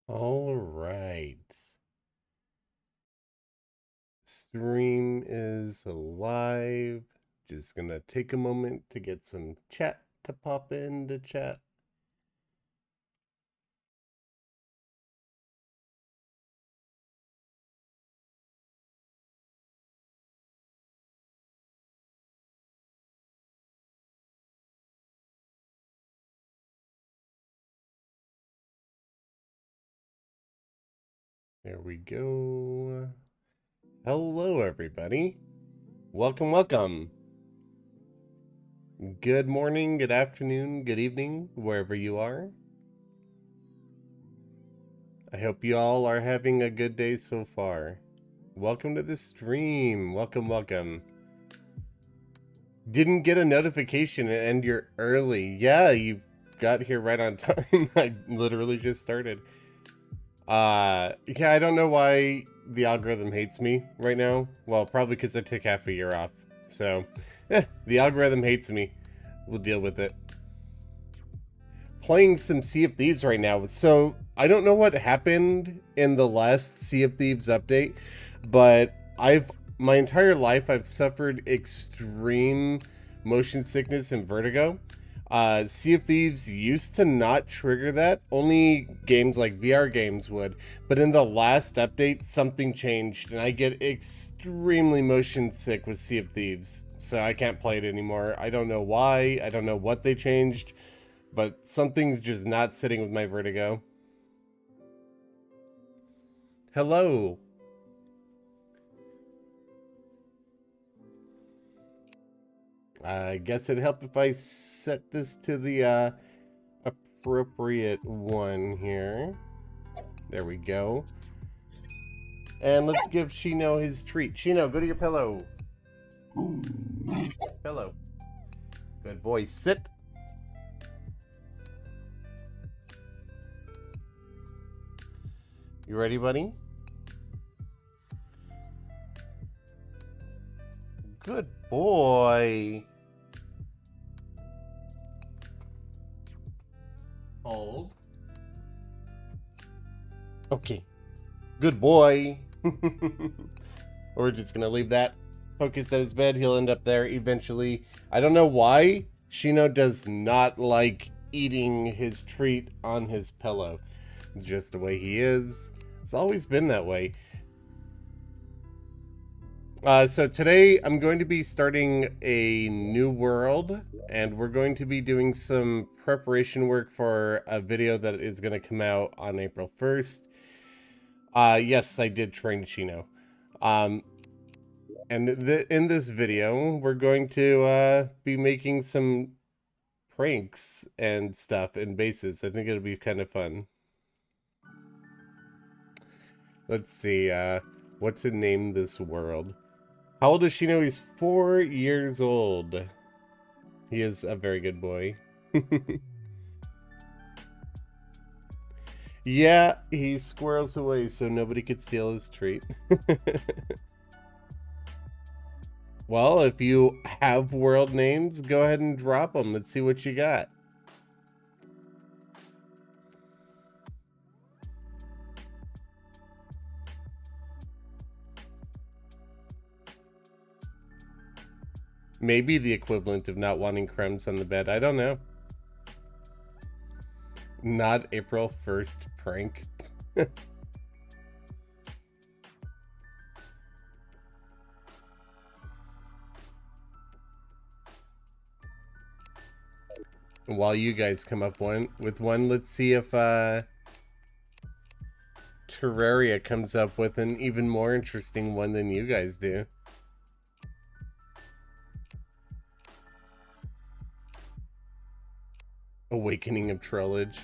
All right. Stream is live. Just gonna take a moment to get some chat to pop into chat. There we go. Hello, everybody. Welcome, welcome. Good morning, good afternoon, good evening, wherever you are. I hope you all are having a good day so far. Welcome to the stream. Welcome, welcome. Didn't get a notification and you're early. Yeah, you got here right on time. I literally just started. Yeah, I don't know why the algorithm hates me right now. Well, probably because I took half a year off. So, the algorithm hates me. We'll deal with it. Playing some Sea of Thieves right now. So, I don't know what happened in the last Sea of Thieves update, but my entire life I've suffered extreme motion sickness and vertigo. Sea of Thieves used to not trigger that. Only games like VR games would. But in the last update, something changed, and I get extremely motion sick with Sea of Thieves. So I can't play it anymore. I don't know why. I don't know what they changed. But something's just not sitting with my vertigo. Hello. I guess it'd help if I set this to the appropriate one here. There we go. And let's give Shino his treat. Shino, go to your pillow. Pillow. Good boy. Sit. You ready, buddy? Good boy. Hold. Okay. Good boy. We're just gonna leave that focused at his bed. He'll end up there eventually. I don't know why Shino does not like eating his treat on his pillow. It's just the way he is. It's always been that way. So today I'm going to be starting a new world, and we're going to be doing some preparation work for a video that is going to come out on April 1st. Yes, I did train Shino. And in this video, we're going to be making some pranks and stuff and bases. I think it'll be kind of fun. Let's see, what to name this world. How old is Shino? He's 4 years old. He is a very good boy. Yeah, he squirrels away so nobody could steal his treat. Well, if you have world names, go ahead and drop them. Let's see what you got. Maybe the equivalent of not wanting crumbs on the bed. I don't know. Not April 1st prank. While you guys come up with one, let's see if Terraria comes up with an even more interesting one than you guys do. Awakening of Trollage.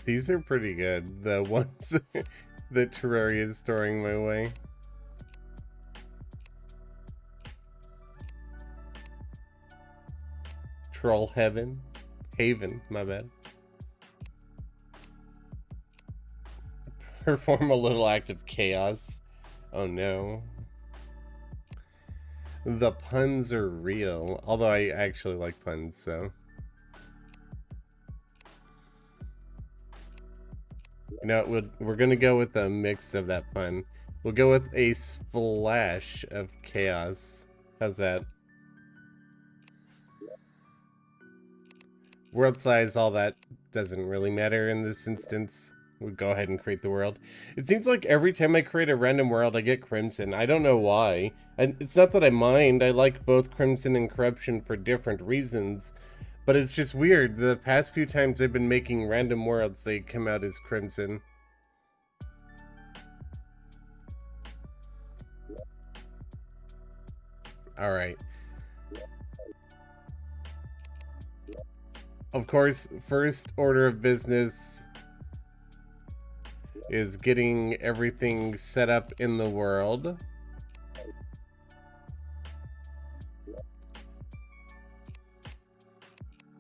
These are pretty good. The ones that Terraria is storing my way. Troll Heaven. Haven, my bad. Perform a little act of chaos. Oh no. The puns are real. Although I actually like puns, so. You know, we're going to go with a mix of that pun. We'll go with a splash of chaos. How's that? World size, all that doesn't really matter in this instance. We'll go ahead and create the world. It seems like every time I create a random world, I get Crimson. I don't know why. And it's not that I mind. I like both Crimson and Corruption for different reasons. But it's just weird. The past few times I've been making random worlds, they come out as Crimson. Alright. Of course, first order of business is getting everything set up in the world.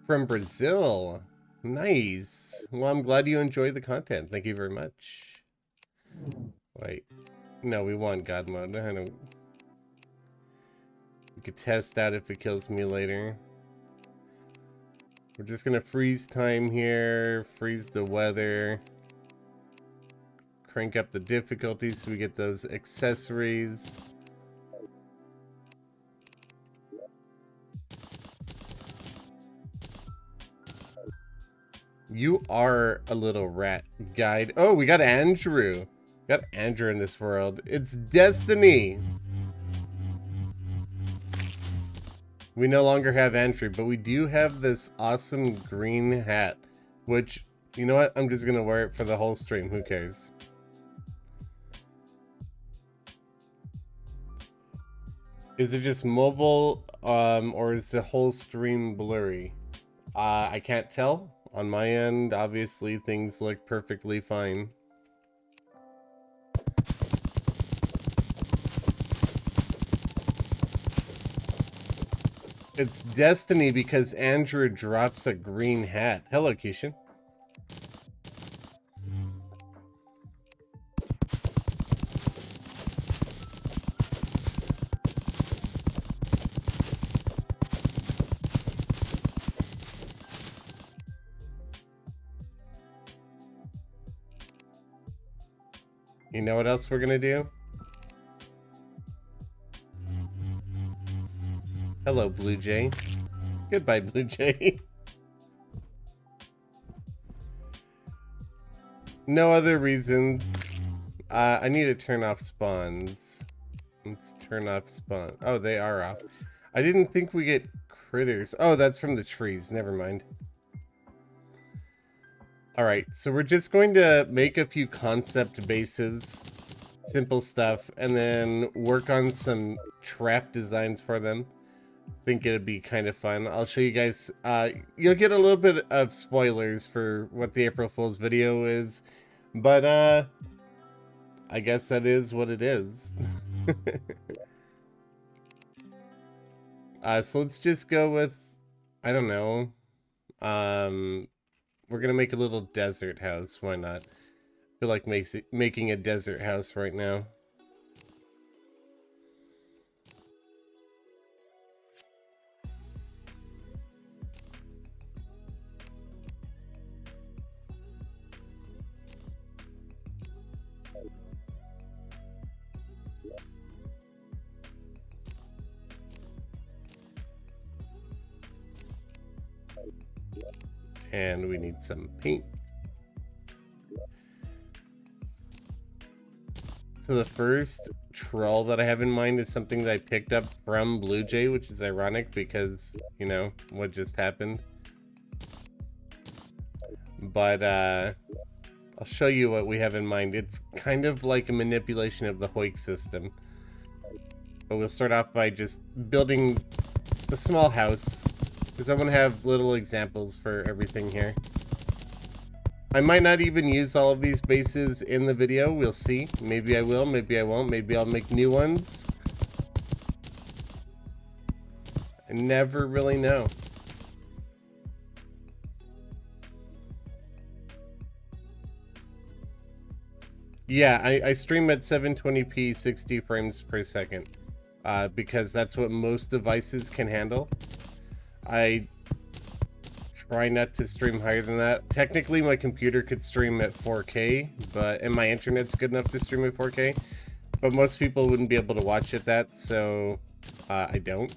From Brazil. Nice. Well, I'm glad you enjoy the content. Thank you very much. Wait. No, we want God mode. I don't... We could test out if it kills me later. We're just gonna freeze time here, freeze the weather, crank up the difficulty so we get those accessories. You are a little rat guide. Oh, we got Andrew. We got Andrew in this world. It's destiny. We no longer have Andrew, but we do have this awesome green hat, which, you know what? I'm just going to wear it for the whole stream. Who cares? Is it just mobile, or is the whole stream blurry? I can't tell. On my end, obviously, things look perfectly fine. It's destiny because Andrew drops a green hat. Hello, Keishan. You know what else we're gonna do? Hello, Blue Jay. Goodbye, Blue Jay. No other reasons. I need to turn off spawns. Let's turn off spawn. Oh, they are off. I didn't think we get critters. Oh, that's from the trees. Never mind. Alright, so we're just going to make a few concept bases. Simple stuff. And then work on some trap designs for them. Think it'd be kind of fun. I'll show you guys. You'll get a little bit of spoilers for what the April Fool's video is, but I guess that is what it is. So let's just go with, I don't know. We're gonna make a little desert house. Why not? I feel like making a desert house right now. And we need some paint. So the first troll that I have in mind is something that I picked up from Blue Jay, which is ironic because, you know, what just happened. But I'll show you what we have in mind. It's kind of like a manipulation of the Hoik system. But we'll start off by just building a small house, because I want to have little examples for everything here. I might not even use all of these bases in the video. We'll see. Maybe I will, maybe I won't. Maybe I'll make new ones. I never really know. Yeah, I stream at 720p 60 frames per second. because that's what most devices can handle. I try not to stream higher than that. Technically, my computer could stream at 4K, and my internet's good enough to stream at 4K, but most people wouldn't be able to watch at that, so I don't.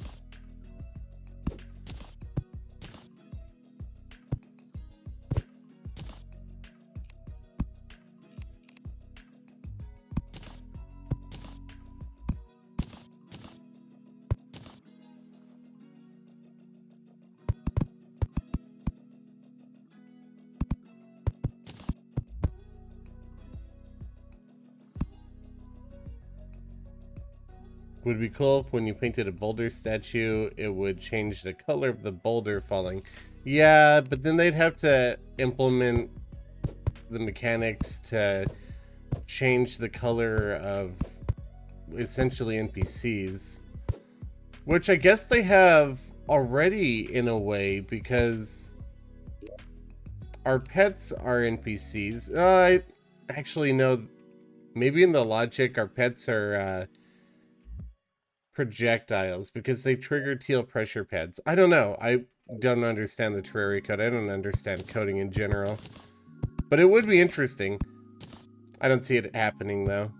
Would be cool if when you painted a boulder statue, it would change the color of the boulder falling. Yeah, but then they'd have to implement the mechanics to change the color of essentially NPCs. Which I guess they have already in a way, because our pets are NPCs. I actually know, maybe in the logic, our pets are projectiles because they trigger teal pressure pads. I don't know. I don't understand the Terraria code. I don't understand coding in general. But it would be interesting. I don't see it happening though.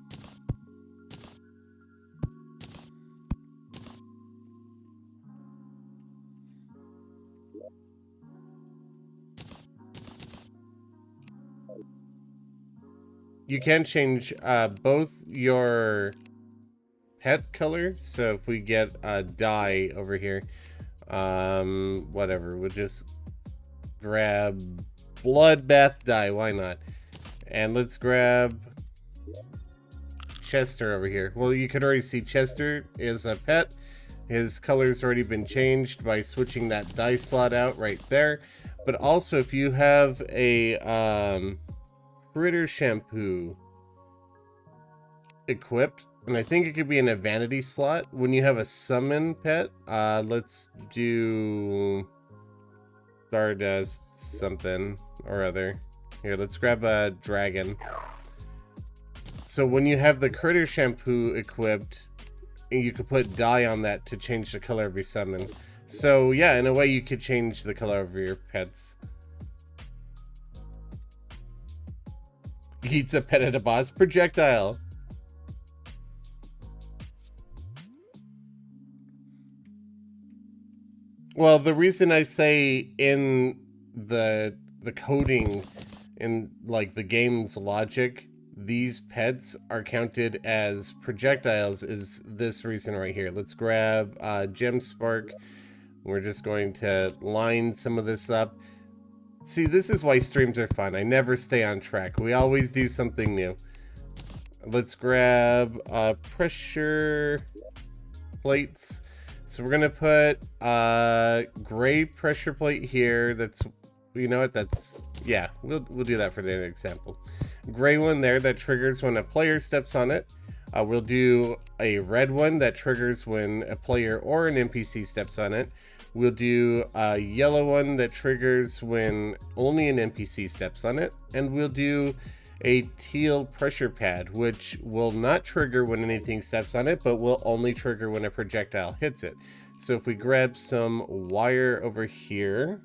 You can change both your pet color. So if we get a dye over here, whatever, we'll just grab bloodbath dye. Why not? And let's grab Chester over here. Well, you could already see Chester is a pet. His color's already been changed by switching that dye slot out right there. But also, if you have a critter shampoo equipped, and I think it could be in a vanity slot when you have a summon pet. Let's do Stardust something or other. Here, let's grab a dragon. So when you have the critter shampoo equipped, you could put dye on that to change the color of your summon. So yeah, in a way you could change the color of your pets. Eats a pet at a boss. Projectile. Well, the reason I say in the coding, in like the game's logic, these pets are counted as projectiles is this reason right here. Let's grab Gem Spark. We're just going to line some of this up. See, this is why streams are fun. I never stay on track. We always do something new. Let's grab pressure plates. So we're gonna put gray pressure plate here. That's, you know what, that's, yeah, we'll do that for the example. Gray one there that triggers when a player steps on it. We'll do a red one that triggers when a player or an NPC steps on it. We'll do a yellow one that triggers when only an NPC steps on it. And we'll do a teal pressure pad, which will not trigger when anything steps on it, but will only trigger when a projectile hits it. So if we grab some wire over here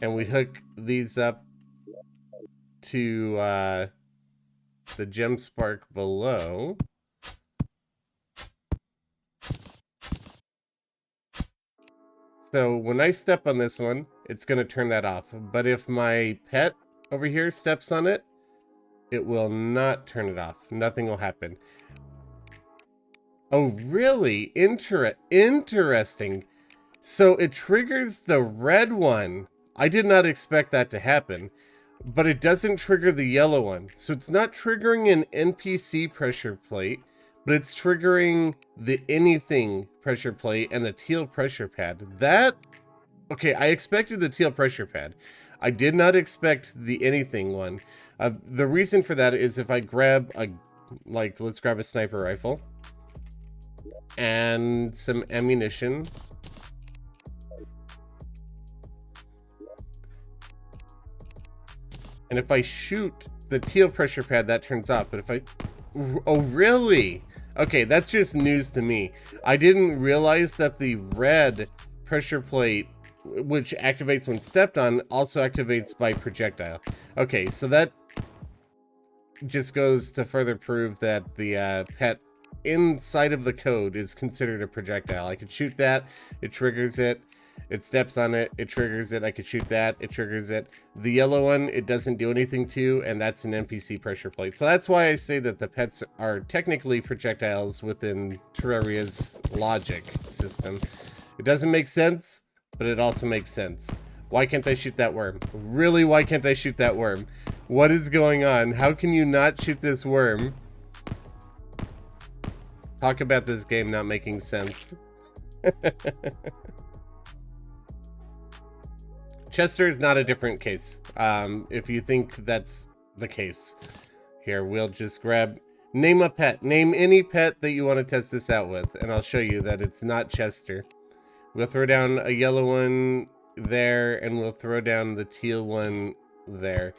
and we hook these up to the gem spark below, so when I step on this one, it's going to turn that off. But if my pet over here steps on it, it will not turn it off. Nothing will happen. Oh, really? Interesting. So it triggers the red one. I did not expect that to happen. But it doesn't trigger the yellow one. So it's not triggering an NPC pressure plate, but it's triggering the anything pressure plate and the teal pressure pad. That, okay, I expected the teal pressure pad. I did not expect the anything one. The reason for that is if I grab a, like, let's grab a sniper rifle and some ammunition. And if I shoot the teal pressure pad, that turns off. But if I, oh really? Okay, that's just news to me. I didn't realize that the red pressure plate, which activates when stepped on, also activates by projectile. Okay, so that just goes to further prove that the pet inside of the code is considered a projectile. I could shoot that, it triggers it. It steps on it, it triggers it. I could shoot that, it triggers it. The yellow one, it doesn't do anything to, and that's an NPC pressure plate. So that's why I say that the pets are technically projectiles within Terraria's logic system. It doesn't make sense, but it also makes sense. Why can't I shoot that worm? Really, why can't I shoot that worm? What is going on? How can you not shoot this worm? Talk about this game not making sense. Chester is not a different case. If you think that's the case. Here, we'll just grab... Name a pet. Name any pet that you want to test this out with, and I'll show you that it's not Chester. We'll throw down a yellow one there, and we'll throw down the teal one there.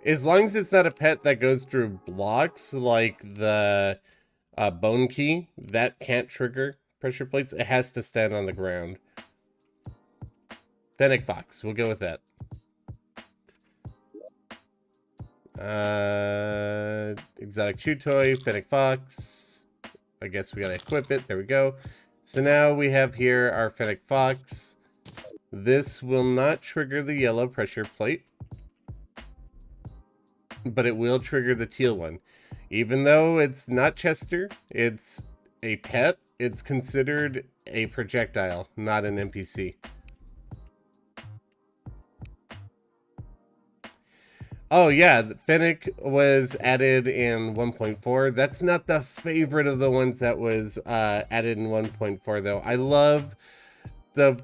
As long as it's not a pet that goes through blocks, like the bone key, that can't trigger pressure plates. It has to stand on the ground. Fennec Fox, we'll go with that. Exotic chew toy, Fennec Fox. I guess we gotta equip it. There we go. So now we have here our Fennec Fox. This will not trigger the yellow pressure plate, but it will trigger the teal one. Even though it's not Chester, it's a pet, it's considered a projectile, not an NPC. Oh yeah, Fennec was added in 1.4. That's not the favorite of the ones that was added in 1.4 though. I love the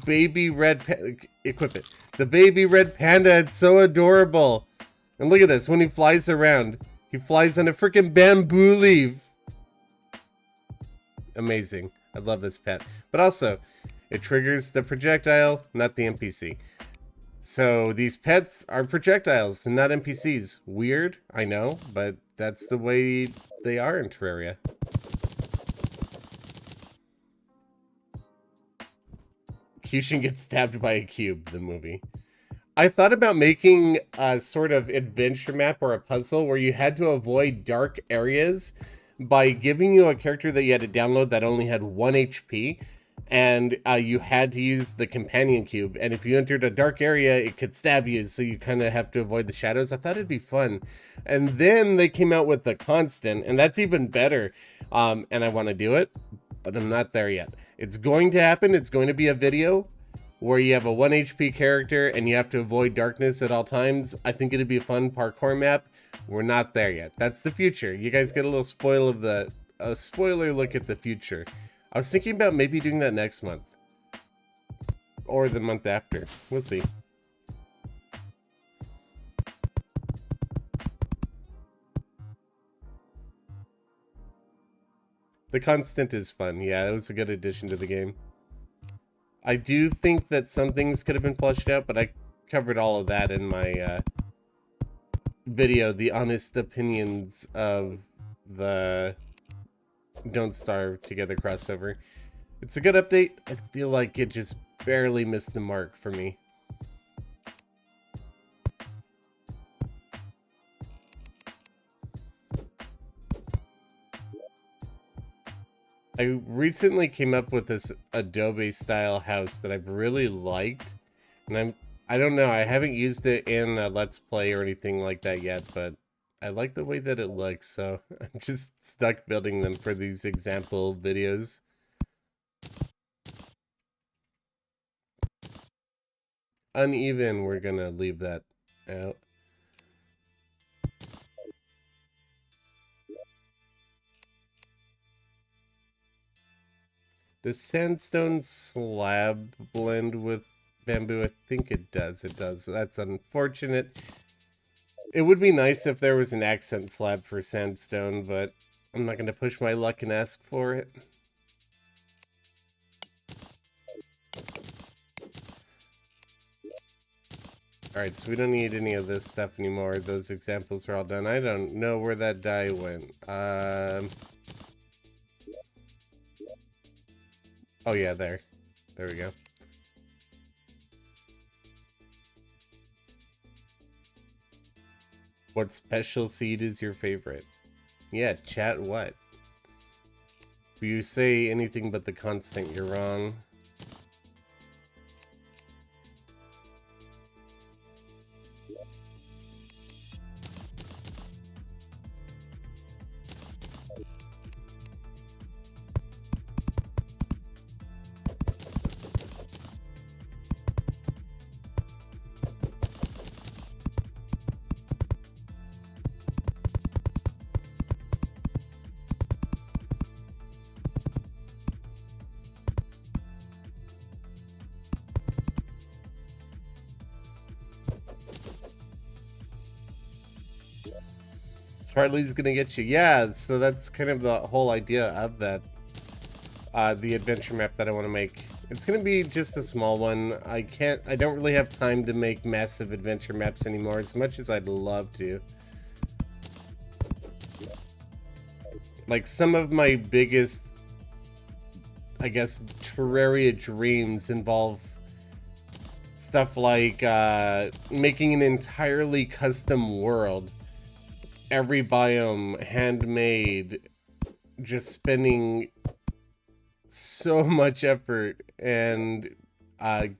baby red equip it. The baby red panda, it's so adorable. And look at this, when he flies around, he flies on a freaking bamboo leaf. Amazing. I love this pet. But also, it triggers the projectile, not the NPC. So these pets are projectiles and not NPCs. Weird, I know, but that's the way they are in Terraria. Kyushin gets stabbed by a cube, the movie. I thought about making a sort of adventure map or a puzzle where you had to avoid dark areas by giving you a character that you had to download that only had 1 HP. And you had to use the companion cube, and if you entered a dark area, it could stab you, so you kind of have to avoid the shadows. I thought it'd be fun. And then they came out with the constant, and that's even better. And I want to do it, but I'm not there yet. It's going to happen. It's going to be a video where you have a 1 HP character, and you have to avoid darkness at all times. I think it'd be a fun parkour map. We're not there yet. That's the future. You guys get a little spoiler look at the future. I was thinking about maybe doing that next month. Or the month after. We'll see. The constant is fun. Yeah, it was a good addition to the game. I do think that some things could have been fleshed out, but I covered all of that in my video. The honest opinions of the Don't Starve Together crossover. It's a good update. I feel like it just barely missed the mark for me. I recently came up with this Adobe style house that I've really liked, and I don't know, I haven't used it in a Let's Play or anything like that yet, but I like the way that it looks, so I'm just stuck building them for these example videos. Uneven, we're gonna leave that out. Does sandstone slab blend with bamboo? I think it does. It does. That's unfortunate. It would be nice if there was an accent slab for sandstone, but I'm not going to push my luck and ask for it. Alright, so we don't need any of this stuff anymore. Those examples are all done. I don't know where that dye went. Oh yeah, there. There we go. What special seed is your favorite? Yeah, chat what? If you say anything but the constant, you're wrong. Charlie's gonna get you. Yeah, so that's kind of the whole idea of that. The adventure map that I want to make. It's gonna be just a small one. I don't really have time to make massive adventure maps anymore, as much as I'd love to. Like, some of my biggest, I guess, Terraria dreams involve stuff like making an entirely custom world. Every biome handmade, just spending so much effort and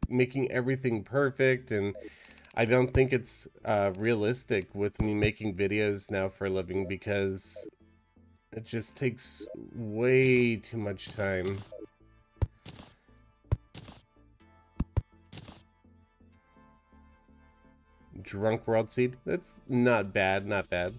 making everything perfect, and I don't think it's realistic with me making videos now for a living because it just takes way too much time. Drunk World Seed? That's not bad, not bad.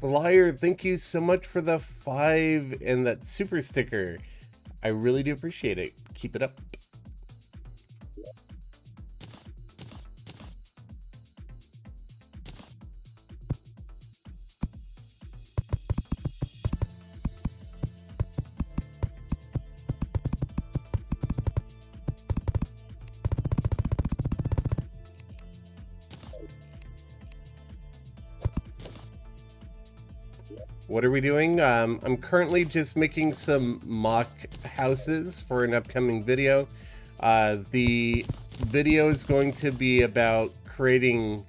Liar, thank you so much for the 5 and that super sticker. I really do appreciate it. Keep it up. What are we doing? I'm currently just making some mock houses for an upcoming video. The video is going to be about creating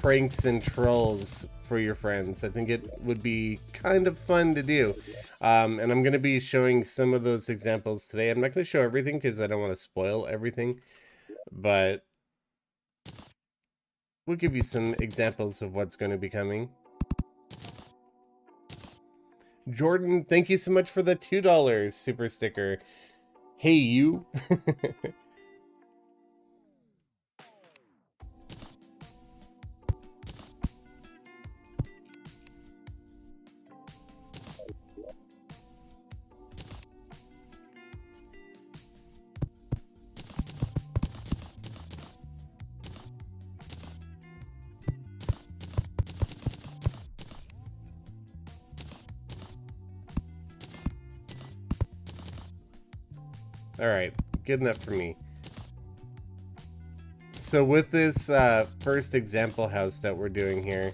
pranks and trolls for your friends. I think it would be kind of fun to do. And I'm going to be showing some of those examples today. I'm not going to show everything because I don't want to spoil everything. But we'll give you some examples of what's going to be coming. Jordan, thank you so much for the $2 super sticker. Hey, you. Alright, good enough for me. So with this first example house that we're doing here,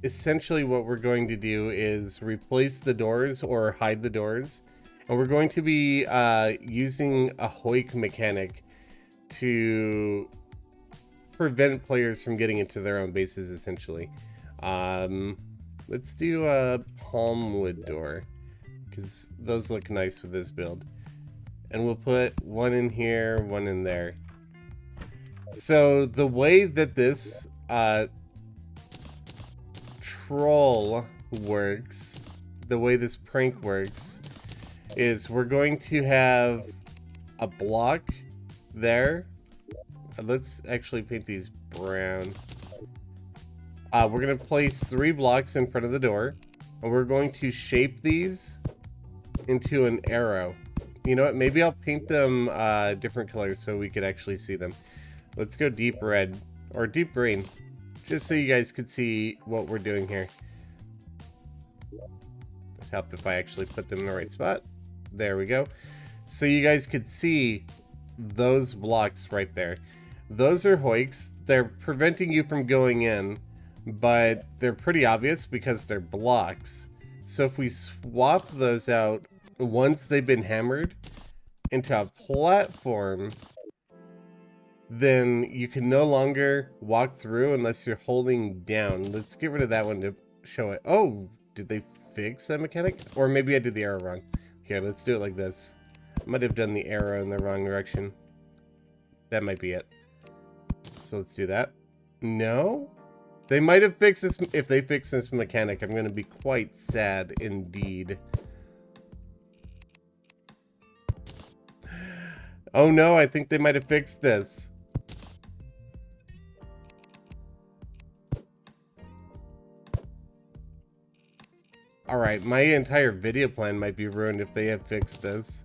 essentially what we're going to do is replace the doors or hide the doors. And we're going to be using a hoik mechanic to prevent players from getting into their own bases, essentially. Let's do a palm wood door, because those look nice with this build. And we'll put one in here, one in there. So the way that this troll works, the way this prank works, is we're going to have a block there. Let's actually paint these brown. We're going to place 3 blocks in front of the door, and we're going to shape these into an arrow. You know what? Maybe I'll paint them different colors so we could actually see them. Let's go deep red or deep green, just so you guys could see what we're doing here. It'd help if I actually put them in the right spot. There we go. So you guys could see those blocks right there. Those are hoiks. They're preventing you from going in, but they're pretty obvious because they're blocks. So if we swap those out once they've been hammered into a platform, then you can no longer walk through unless you're holding down. Let's get rid of that one to show it. Oh, did they fix that mechanic? Or maybe I did the arrow wrong. Here, let's do it like this. I might have done the arrow in the wrong direction. That might be it. So let's do that. No? They might have fixed this. If they fix this mechanic, I'm going to be quite sad indeed. Oh no, I think they might have fixed this. Alright, my entire video plan might be ruined if they have fixed this.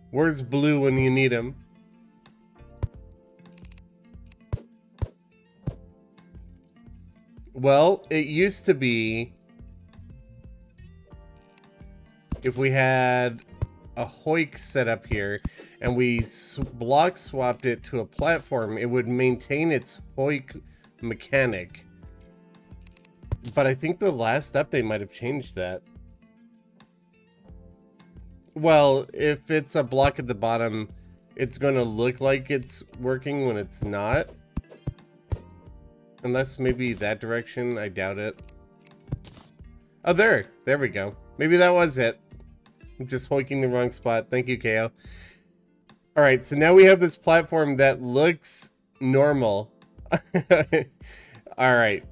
Where's Blue when you need him? Well, it used to be if we had a hoik set up here and we block swapped it to a platform, it would maintain its hoik mechanic. But I think the last update might have changed that. Well, if it's a block at the bottom, it's going to look like it's working when it's not. Unless maybe that direction, I doubt it. Oh, there we go. Maybe that was it. I'm just hoiking the wrong spot. Thank you, KO. Alright, so now we have this platform that looks normal. Alright,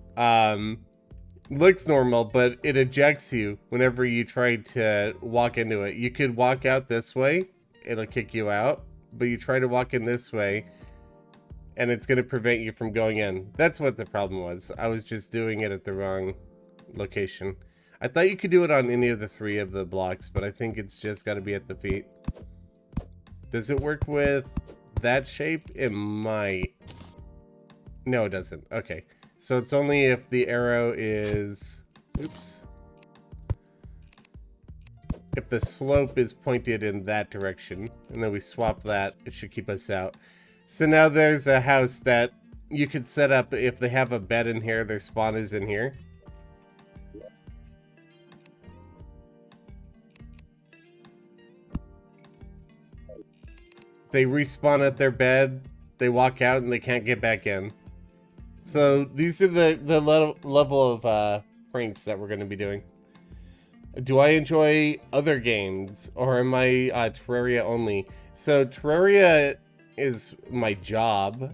looks normal, but it ejects you whenever you try to walk into it. You could walk out this way, it'll kick you out, but you try to walk in this way, and it's going to prevent you from going in. That's what the problem was. I was just doing it at the wrong location. I thought you could do it on any of the 3 of the blocks, but I think it's just got to be at the feet. Does it work with that shape? It might. No, it doesn't. Okay. So it's only if the arrow is... Oops. If the slope is pointed in that direction, and then we swap that, it should keep us out. So now there's a house that you could set up. If they have a bed in here, their spawn is in here. They respawn at their bed, they walk out, and they can't get back in. So these are the level of pranks that we're going to be doing. Do I enjoy other games, or am I Terraria only? So Terraria is my job,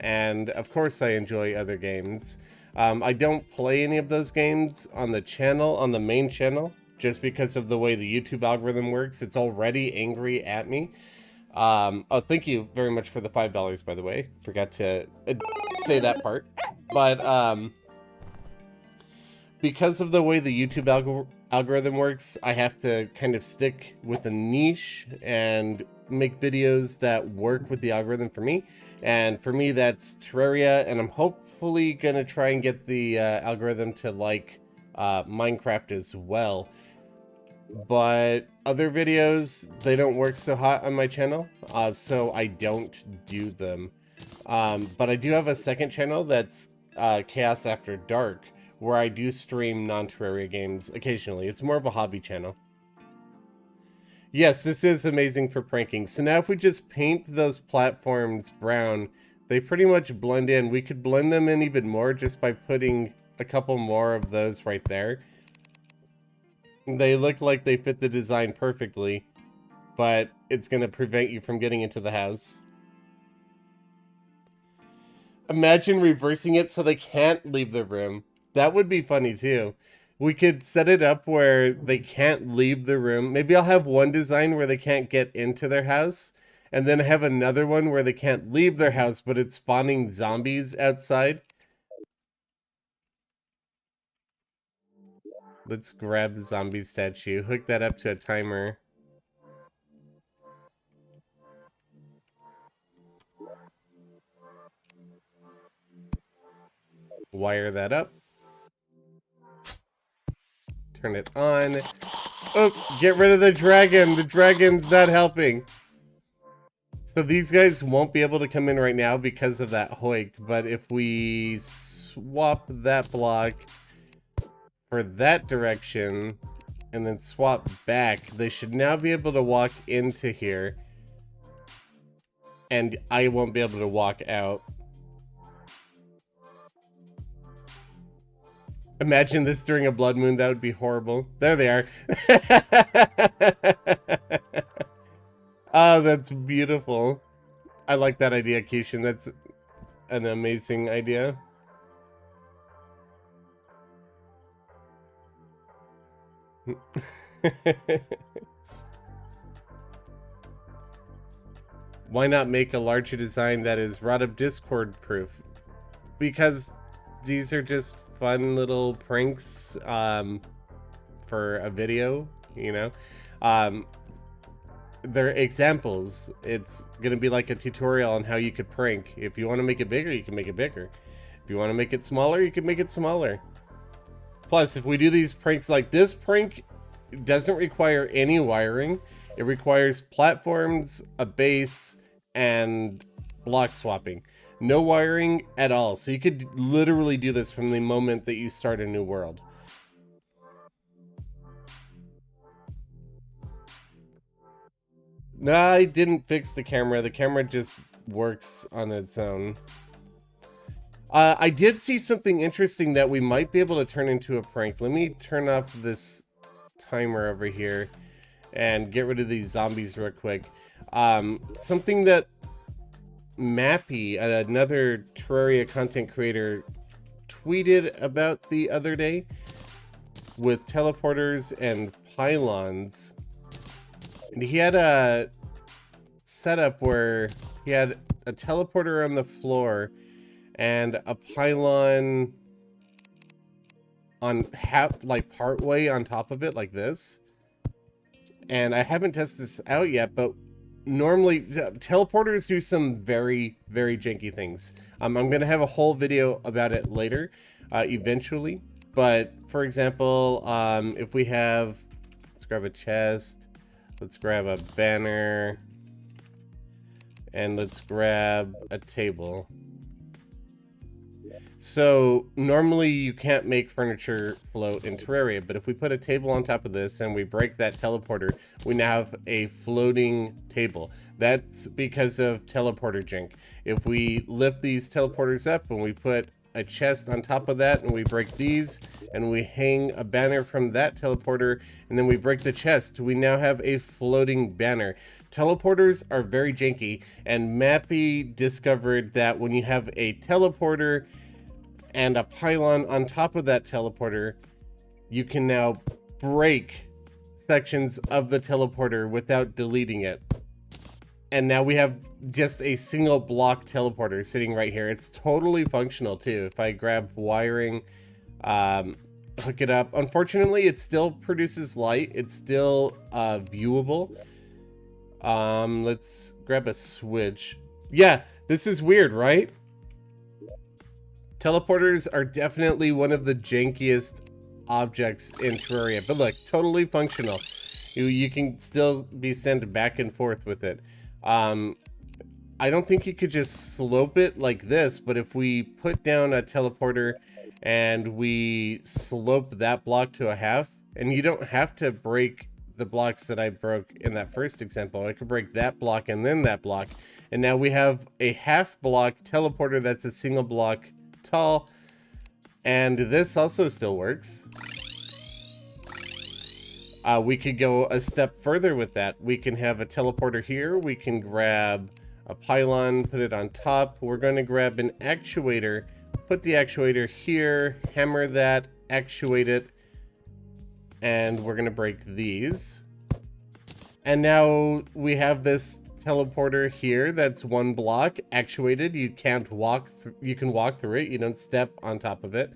and of course I enjoy other games. I don't play any of those games on the channel, on the main channel, just because of the way the YouTube algorithm works. It's already angry at me. Oh, thank you very much for the $5, by the way. Forgot to say that part. But, because of the way the YouTube algorithm works, I have to kind of stick with a niche and make videos that work with the algorithm for me. And for me, that's Terraria, and I'm hopefully going to try and get the algorithm to like Minecraft as well. But other videos, they don't work so hot on my channel, so I don't do them. But I do have a second channel that's Chaos After Dark, where I do stream non-Terraria games occasionally. It's more of a hobby channel. Yes, this is amazing for pranking. So now if we just paint those platforms brown, they pretty much blend in. We could blend them in even more just by putting a couple more of those right there. They look like they fit the design perfectly, but it's going to prevent you from getting into the house. Imagine reversing it so they can't leave the room. That would be funny too. We could set it up where they can't leave the room. Maybe I'll have one design where they can't get into their house, and then have another one where they can't leave their house, but it's spawning zombies outside. Let's grab the zombie statue, hook that up to a timer. Wire that up. Turn it on. Oh, get rid of the dragon. The dragon's not helping. So these guys won't be able to come in right now because of that hoik. But if we swap that block for that direction and then swap back, they should now be able to walk into here. And I won't be able to walk out. Imagine this during a blood moon. That would be horrible. There they are. Oh, that's beautiful. I like that idea, Keishan. That's an amazing idea. Why not make a larger design that is Rod of Discord proof? Because these are just fun little pranks for a video, you know. They're examples. It's gonna be like a tutorial on how you could prank. If you want to make it bigger, you can make it bigger. If you want to make it smaller, you can make it smaller. Plus, if we do these pranks, like this prank doesn't require any wiring. It requires platforms, a base, and block swapping. No wiring at all. So you could literally do this from the moment that you start a new world. No, I didn't fix the camera. The camera just works on its own. I did see something interesting that we might be able to turn into a prank. Let me turn off this timer over here and get rid of these zombies real quick. Something that Mappy, another Terraria content creator, tweeted about the other day with teleporters and pylons. And he had a setup where he had a teleporter on the floor and a pylon on part way on top of it, like this. And I haven't tested this out yet, but normally teleporters do some very, very janky things. I'm gonna have a whole video about it later, eventually. But for example, if we have, let's grab a chest. Let's grab a banner, and let's grab a table. So normally you can't make furniture float in Terraria, but if we put a table on top of this and we break that teleporter, we now have a floating table. That's because of teleporter jank. If we lift these teleporters up and we put a chest on top of that and we break these and we hang a banner from that teleporter and then we break the chest, we now have a floating banner. Teleporters are very janky, and Mappy discovered that when you have a teleporter and a pylon on top of that teleporter, you can now break sections of the teleporter without deleting it. And now we have just a single block teleporter sitting right here. It's totally functional too. If I grab wiring, hook it up. Unfortunately, it still produces light. It's still viewable. Let's grab a switch. Yeah, this is weird, right? Teleporters are definitely one of the jankiest objects in Terraria, but look, totally functional. You can still be sent back and forth with it. I don't think you could just slope it like this, but if we put down a teleporter and we slope that block to a half, and you don't have to break the blocks that I broke in that first example. I could break that block and then that block, and now we have a half block teleporter that's a single block tall, and this also still works. We could go a step further with that. We can have a teleporter here. We can grab a pylon, put it on top. We're going to grab an actuator, put the actuator here, hammer that, actuate it, and we're going to break these. And now we have this teleporter here that's one block actuated. You can't walk you can walk through it. You don't step on top of it.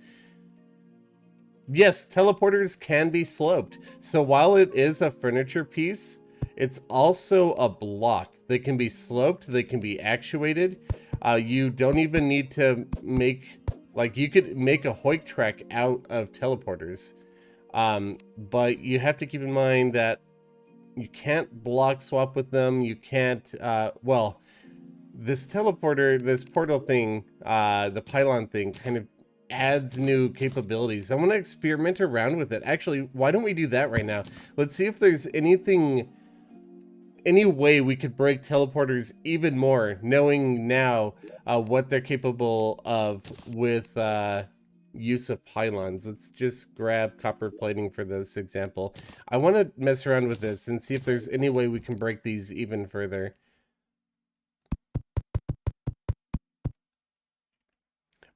Yes, teleporters can be sloped. So while it is a furniture piece, it's also a block. They can be sloped, they can be actuated. You don't even need to make Like, you could make a hoik track out of teleporters. But you have to keep in mind that you can't block swap with them. You can't, well, this teleporter, this portal thing, the pylon thing kind of adds new capabilities. I want to experiment around with it. Actually, why don't we do that right now? Let's see if there's anything, any way we could break teleporters even more, knowing now what they're capable of with use of pylons. Let's just grab copper plating for this example. I want to mess around with this and see if there's any way we can break these even further.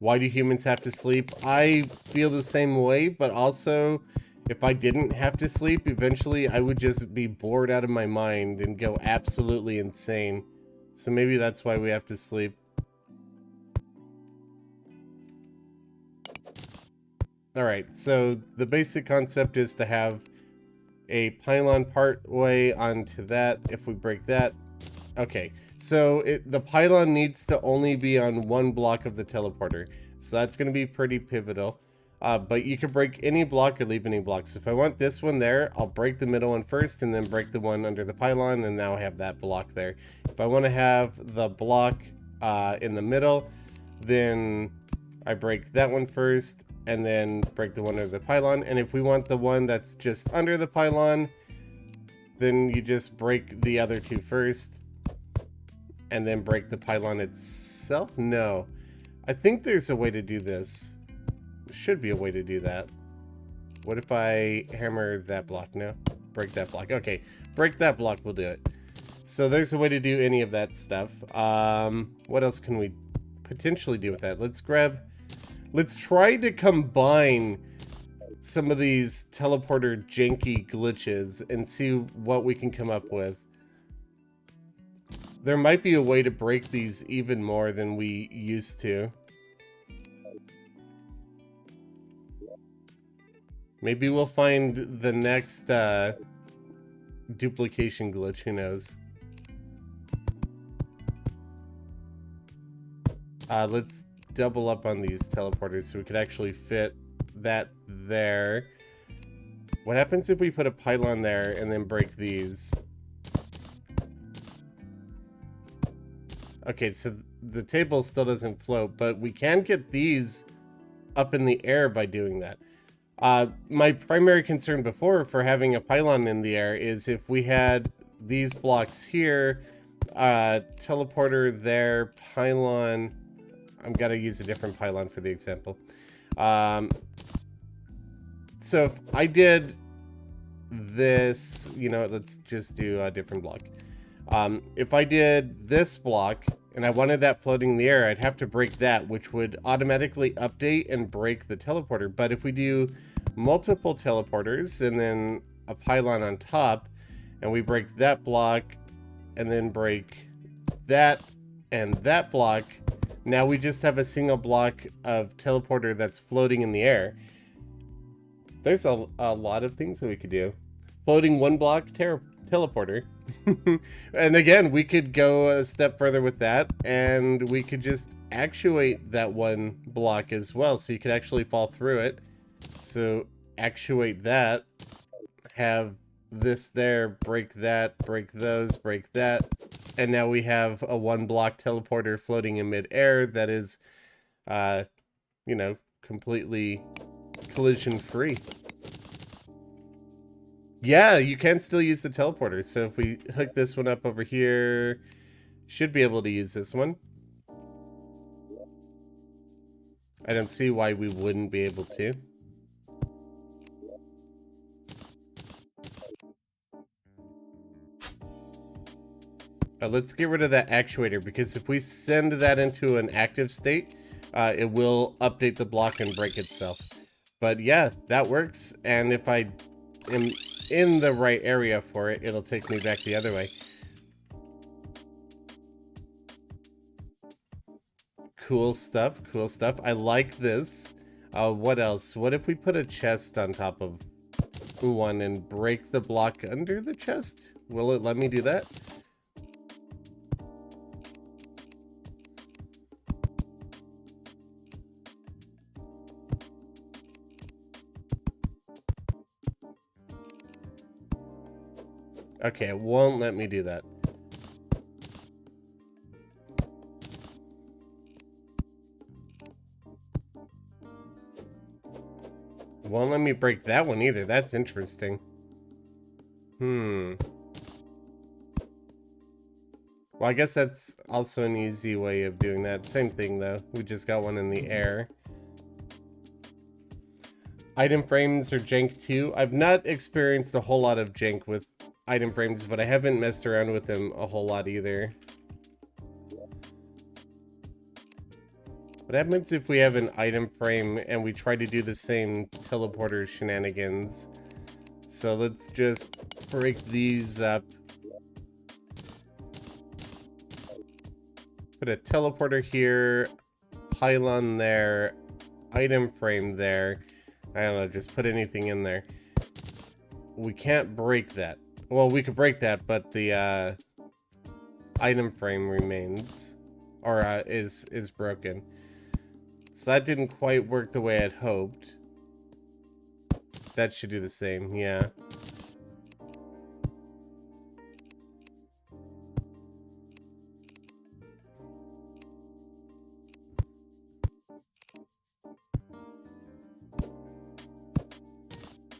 Why do humans have to sleep? I feel the same way, but also, if I didn't have to sleep, eventually I would just be bored out of my mind and go absolutely insane. So maybe that's why we have to sleep. Alright, so the basic concept is to have a pylon part way onto that. If we break that, okay. So the pylon needs to only be on one block of the teleporter. So that's going to be pretty pivotal. But you can break any block or leave any blocks. If I want this one there, I'll break the middle one first and then break the one under the pylon, and now I have that block there. If I want to have the block in the middle, then I break that one first and then break the one under the pylon. And if we want the one that's just under the pylon, then you just break the other two first and then break the pylon itself? No. I think there's a way to do this. There should be a way to do that. What if I hammer that block? No. Break that block. Okay. Break that block will do it. So there's a way to do any of that stuff. What else can we potentially do with that? Let's try to combine some of these teleporter janky glitches and see what we can come up with. There might be a way to break these even more than we used to. Maybe we'll find the next duplication glitch, who knows. Let's double up on these teleporters so we could actually fit that there. What happens if we put a pylon there and then break these? Okay, so the table still doesn't float, but we can get these up in the air by doing that. My primary concern before for having a pylon in the air is if we had these blocks here, teleporter there, pylon. I'm gonna use a different pylon for the example. So if I did this, you know, let's just do a different block. If I did this block and I wanted that floating in the air, I'd have to break that, which would automatically update and break the teleporter. But if we do multiple teleporters and then a pylon on top, and we break that block and then break that and that block, now we just have a single block of teleporter that's floating in the air. There's a lot of things that we could do. Floating one block teleporter. And again, we could go a step further with that, and we could just actuate that one block as well, so you could actually fall through it. So actuate that, have this there, break that, break those, break that, and now we have a one block teleporter floating in mid-air that is, you know, completely collision free. Yeah, you can still use the teleporter. So if we hook this one up over here, should be able to use this one. I don't see why we wouldn't be able to. Let's get rid of that actuator, because if we send that into an active state, it will update the block and break itself. But yeah, that works. And if I am in the right area for it, it'll take me back the other way. Cool stuff, cool stuff. I like this. What else? What if we put a chest on top of one and break the block under the chest? Will it let me do that? Okay, it won't let me do that. Won't let me break that one either. That's interesting. Well, I guess that's also an easy way of doing that. Same thing, though. We just got one in the air. Item frames are jank too. I've not experienced a whole lot of jank with item frames, but I haven't messed around with them a whole lot either. What happens if we have an item frame and we try to do the same teleporter shenanigans? So let's just break these up. Put a teleporter here, pylon there, item frame there. I don't know, just put anything in there. We can't break that. Well, we could break that, but the item frame remains, or is broken. So that didn't quite work the way I'd hoped. That should do the same, yeah.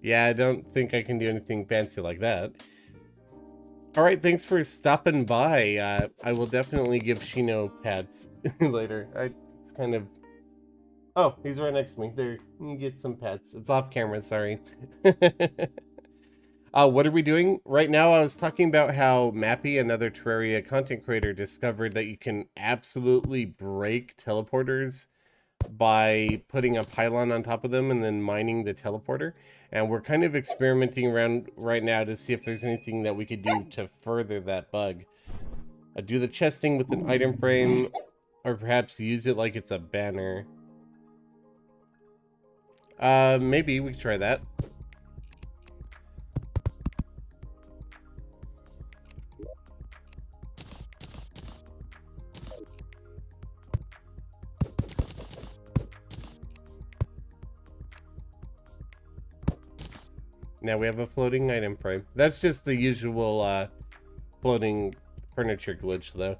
Yeah, I don't think I can do anything fancy like that. Alright, thanks for stopping by. I will definitely give Shino pets later. It's kind of... Oh, he's right next to me. There, you get some pets. It's off camera, sorry. What are we doing? Right now, I was talking about how Mappy, another Terraria content creator, discovered that you can absolutely break teleporters by putting a pylon on top of them and then mining the teleporter. And we're kind of experimenting around right now to see if there's anything that we could do to further that bug. Do the chesting with an item frame, or perhaps use it like it's a banner. Maybe we could try that. Now we have a floating item frame. That's just the usual floating furniture glitch, though.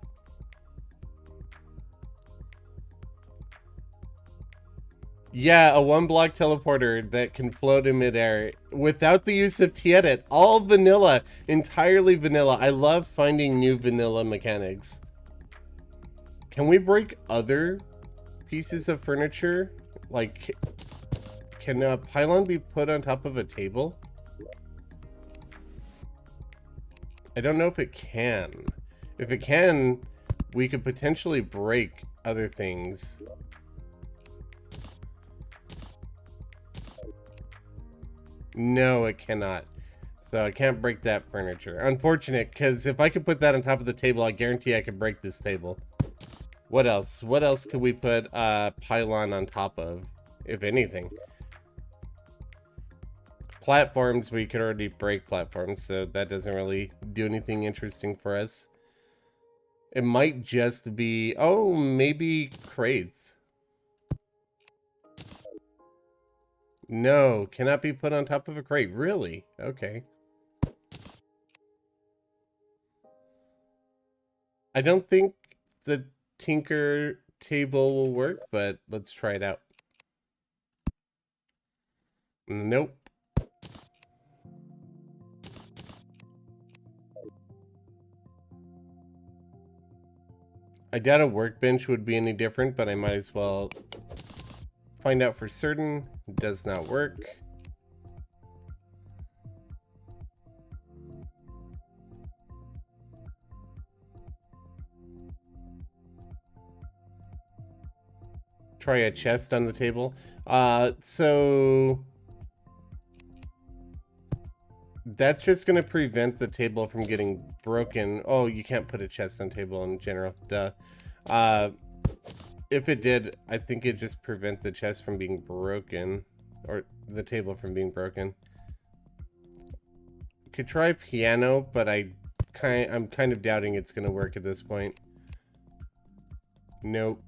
Yeah, a one-block teleporter that can float in midair without the use of T-Edit. All vanilla, entirely vanilla. I love finding new vanilla mechanics. Can we break other pieces of furniture? Like, can a pylon be put on top of a table? I don't know if it can. If it can, we could potentially break other things. No, it cannot. So I can't break that furniture. Unfortunate, because if I could put that on top of the table, I guarantee I could break this table. What else? What else could we put a pylon on top of, if anything? Platforms, we could already break platforms, so that doesn't really do anything interesting for us. It might just be... Oh, maybe crates. No, cannot be put on top of a crate. Really? Okay. I don't think the Tinker table will work, but let's try it out. Nope. I doubt a workbench would be any different, but I might as well find out for certain. It does not work. Try a chest on the table. So that's just going to prevent the table from getting broken. Oh, you can't put a chest on table in general. Duh. If it did, I think it'd just prevent the chest from being broken, or the table from being broken. Could try piano, but I'm kind of doubting it's going to work at this point. Nope.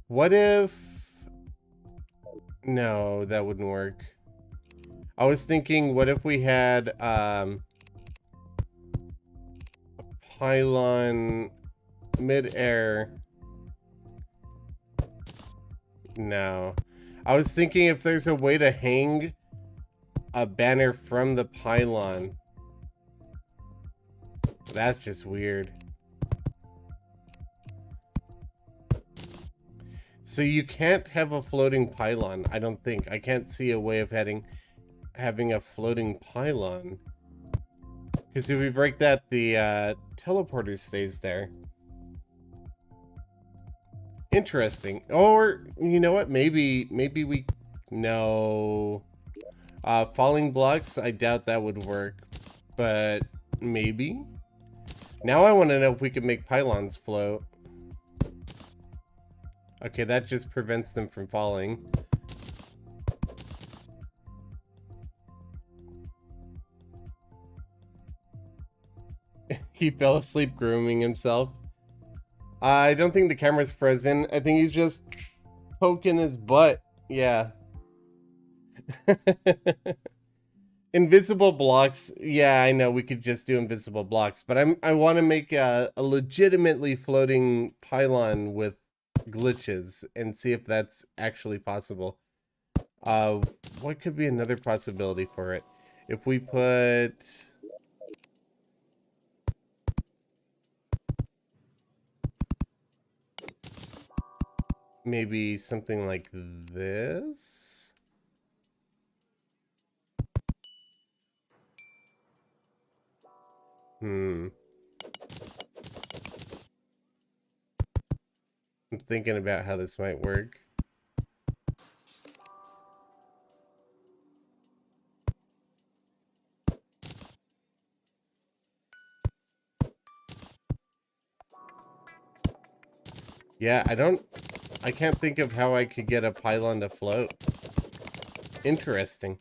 What if No, that wouldn't work. I was thinking, what if we had a pylon mid-air? No. I was thinking if there's a way to hang a banner from the pylon. That's just weird. So you can't have a floating pylon, I don't think. I can't see a way of having a floating pylon. Because if we break that, the teleporter stays there. Interesting. Or, you know what? Maybe we... No. Falling blocks, I doubt that would work. But maybe? Now I want to know if we can make pylons float. Okay, that just prevents them from falling. He fell asleep grooming himself. I don't think the camera's frozen. I think he's just poking his butt. Yeah. Invisible blocks. Yeah, I know we could just do invisible blocks, but I want to make a legitimately floating pylon with glitches and see if that's actually possible. What could be another possibility for it? If we put... maybe something like this? I'm thinking about how this might work. Yeah, I can't think of how I could get a pylon to float. Interesting.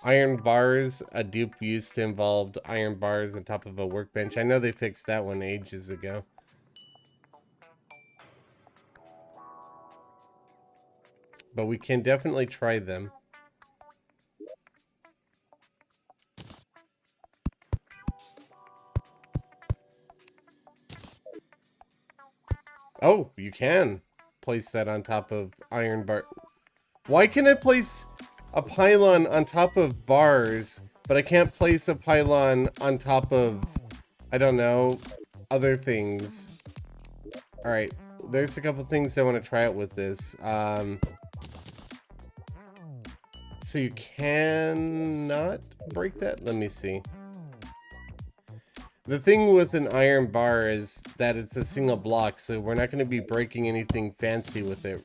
Iron bars, a dupe used to involve iron bars on top of a workbench. I know they fixed that one ages ago. But we can definitely try them. Oh, you can place that on top of iron bar. Why can I place a pylon on top of bars, but I can't place a pylon on top of, I don't know, other things? Alright, there's a couple things I want to try out with this. So you cannot break that? Let me see. The thing with an iron bar is that it's a single block, so we're not going to be breaking anything fancy with it.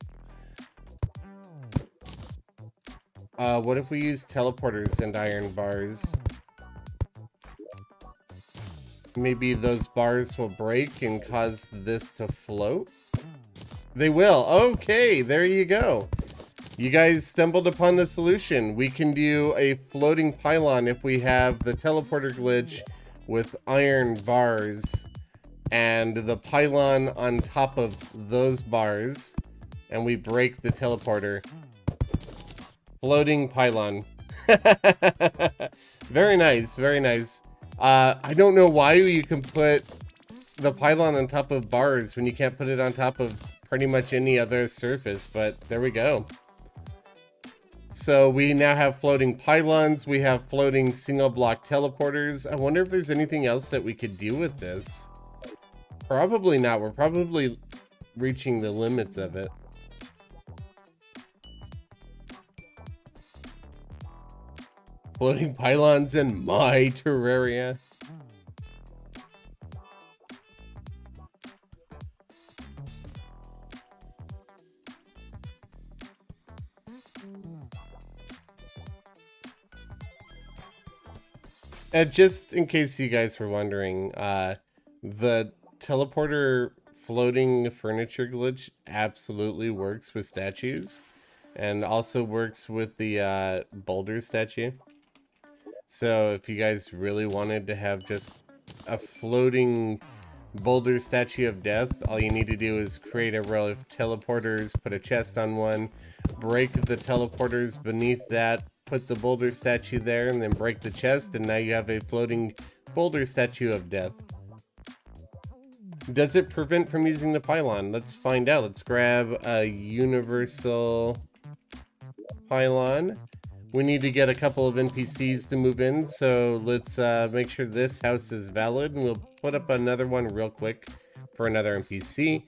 What if we use teleporters and iron bars? Maybe those bars will break and cause this to float? They will. Okay, there you go. You guys stumbled upon the solution. We can do a floating pylon if we have the teleporter glitch with iron bars and the pylon on top of those bars, and we break the teleporter. Floating pylon. Very nice, very nice. I don't know why you can put the pylon on top of bars when you can't put it on top of pretty much any other surface, but there we go. So we now have floating pylons, we have floating single block teleporters. I wonder if there's anything else that we could do with this. Probably not. We're probably reaching the limits of it. Floating pylons in my Terraria. Just in case you guys were wondering, the teleporter floating furniture glitch absolutely works with statues, and also works with the boulder statue. So if you guys really wanted to have just a floating boulder statue of death. All you need to do is create a row of teleporters, put a chest on one, break the teleporters beneath that, put the boulder statue there, and then break the chest, and now you have a floating boulder statue of death. Does it prevent from using the pylon? Let's find out. Let's grab a universal pylon. We need to get a couple of NPCs to move in, so let's make sure this house is valid, and we'll put up another one real quick for another NPC.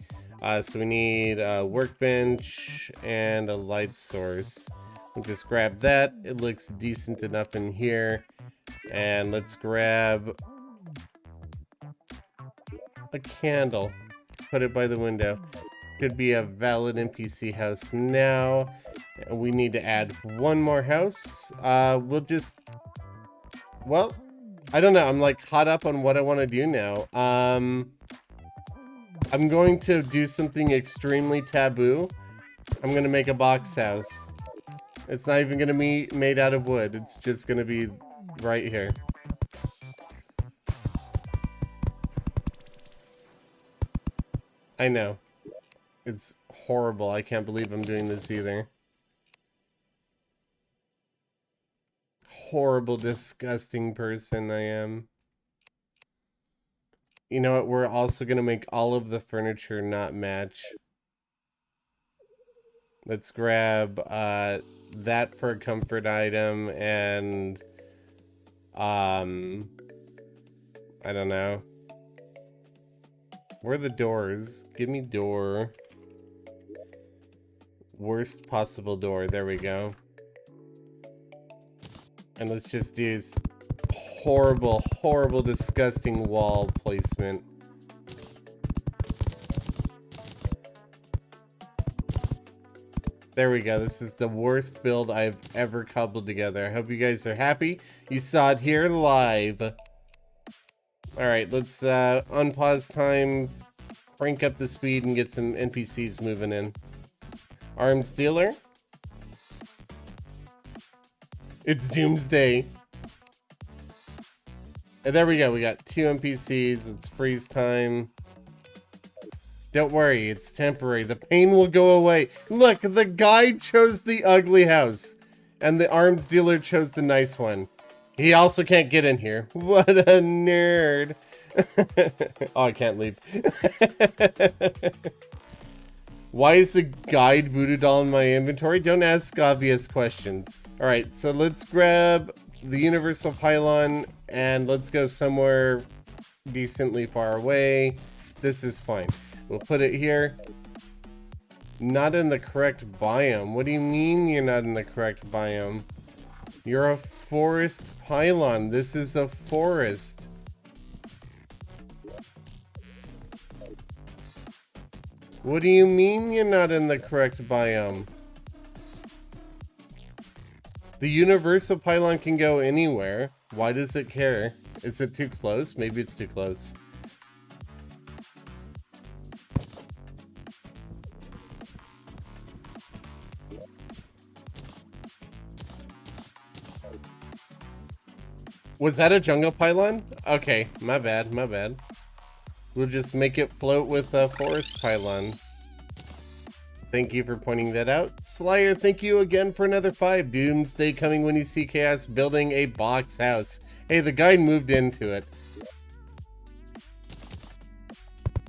So we need a workbench and a light source. We'll just grab that. It looks decent enough in here. And let's grab a candle. Put it by the window. Could be a valid NPC house now. We need to add one more house. We'll just... Well, I don't know. I'm like caught up on what I want to do now. I'm going to do something extremely taboo. I'm going to make a box house. It's not even going to be made out of wood. It's just going to be right here. I know. It's horrible. I can't believe I'm doing this either. Horrible, disgusting person I am. You know what? We're also going to make all of the furniture not match. Let's grab that for a comfort item and I don't know. Where are the doors? Give me door. Worst possible door. There we go. And let's just use horrible, horrible, disgusting wall placement. There we go. This is the worst build I've ever cobbled together. I hope you guys are happy. You saw it here live. Alright, let's unpause time, crank up the speed, and get some NPCs moving in. Arms dealer. It's Doomsday. And there we go. We got 2 NPCs. It's freeze time. Don't worry. It's temporary. The pain will go away. Look, the guy chose the ugly house. And the arms dealer chose the nice one. He also can't get in here. What a nerd. Oh, I can't leave. Why is the guide voodoo doll in my inventory? Don't ask obvious questions. Alright, so let's grab the universal pylon and let's go somewhere decently far away. This is fine. We'll put it here. Not in the correct biome. What do you mean you're not in the correct biome? You're a forest pylon. This is a forest. What do you mean you're not in the correct biome? The universal pylon can go anywhere. Why does it care? Is it too close? Maybe it's too close. Was that a jungle pylon? Okay, my bad, my bad. We'll just make it float with a forest pylon. Thank you for pointing that out. Slayer, thank you again for another 5. Doomsday coming when you see chaos, building a box house. Hey, the guy moved into it.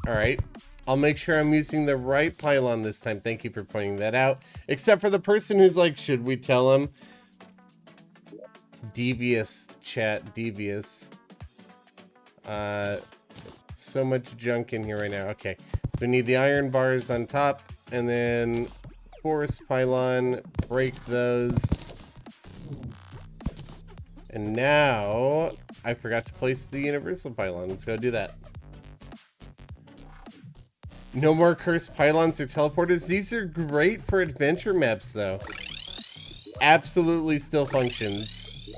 Alright. I'll make sure I'm using the right pylon this time. Thank you for pointing that out. Except for the person who's like, should we tell him? Devious, chat. Devious. So much junk in here right now. Okay. So we need the iron bars on top. And then forest pylon, break those. And now I forgot to place the universal pylon. Let's go do that. No more cursed pylons or teleporters. These are great for adventure maps though. Absolutely still functions.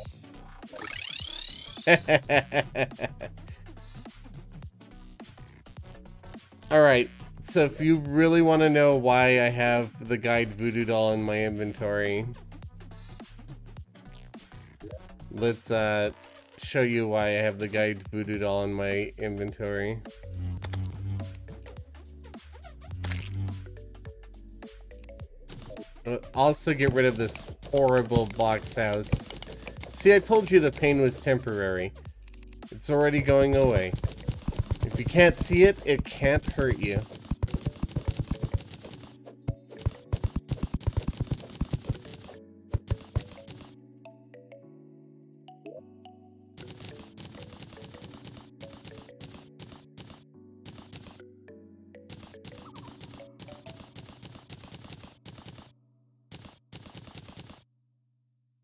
Alright. So if you really want to know why I have the guide voodoo doll in my inventory, let's show you why I have the guide voodoo doll in my inventory. also get rid of this horrible box house. See, I told you the pain was temporary. It's already going away. If you can't see it, it can't hurt you.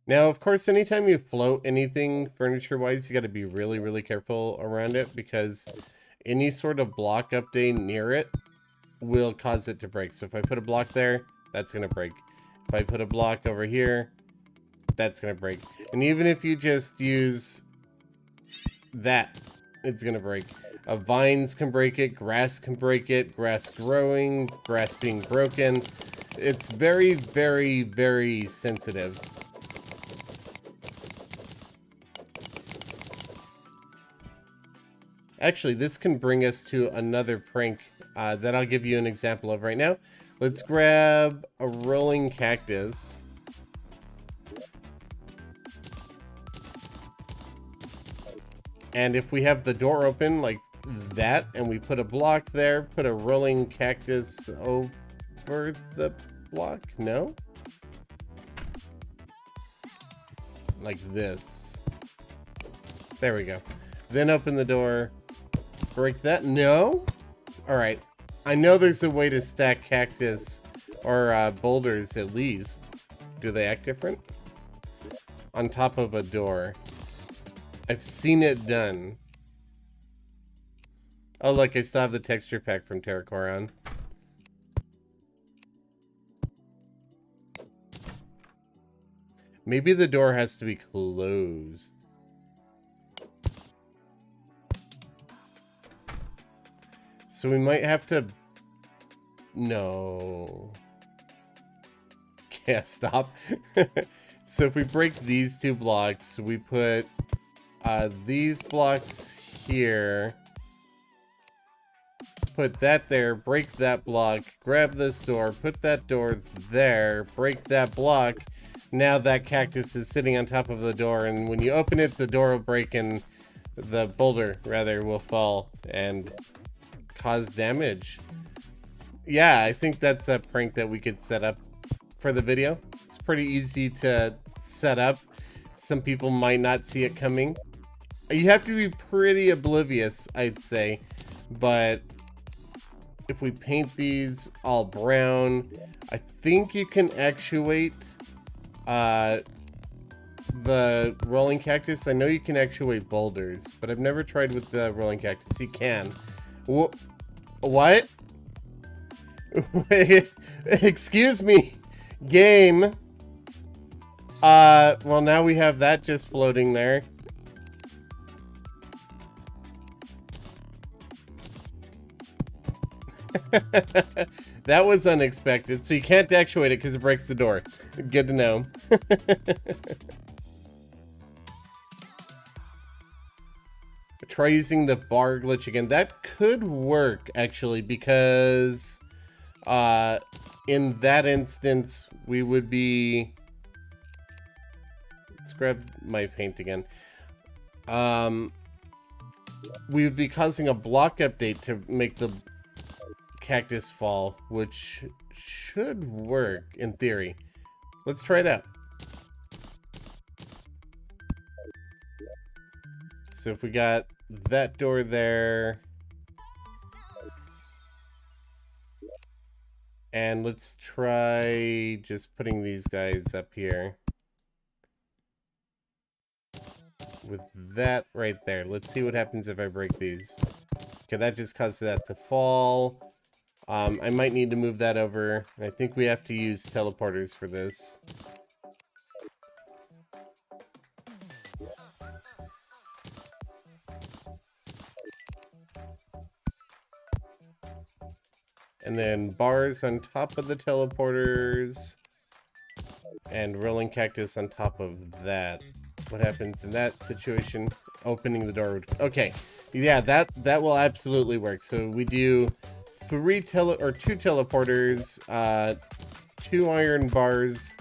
Now, of course, anytime you float anything furniture-wise, you got to be really, really careful around it because any sort of block update near it will cause it to break. So if I put a block there, that's going to break. If I put a block over here, that's going to break. And even if you just use that, it's going to break. Vines can break it, grass can break it, grass growing, grass being broken. It's very, very, very sensitive. Actually, this can bring us to another prank that I'll give you an example of right now. Let's grab a rolling cactus. And if we have the door open like that, and we put a block there, put a rolling cactus over the block? No? Like this. There we go. Then open the door. Break that? No? Alright. I know there's a way to stack cactus or boulders at least. Do they act different? On top of a door. I've seen it done. Oh look, I still have the texture pack from Terraria on. Maybe the door has to be closed. So we might have to... No. Can't stop. So if we break these two blocks, we put these blocks here. Put that there, break that block, grab this door, put that door there, break that block. Now that cactus is sitting on top of the door, and when you open it, the door will break and the boulder, rather, will fall and cause damage. Yeah, I think that's a prank that we could set up for the video. It's pretty easy to set up. Some people might not see it coming. You have to be pretty oblivious, I'd say. But if we paint these all brown, I think you can actuate the rolling cactus. I know you can actuate boulders, but I've never tried with the rolling cactus. You can. What? Excuse me, game. Well, now we have that just floating there. That was unexpected. So you can't actuate it because it breaks the door. Good to know. Try using the bar glitch again. That could work, actually, because in that instance, we would be... Let's grab my paint again. We would be causing a block update to make the cactus fall, which should work in theory. Let's try it out. So if we got that door there, and let's try just putting these guys up here with that right there. Let's see what happens if I break these. Okay, that just caused that to fall. I might need to move that over. I think we have to use teleporters for this. And then bars on top of the teleporters. And rolling cactus on top of that. What happens in that situation? Opening the door. Okay. Yeah, that will absolutely work. So we do two teleporters, 2 iron bars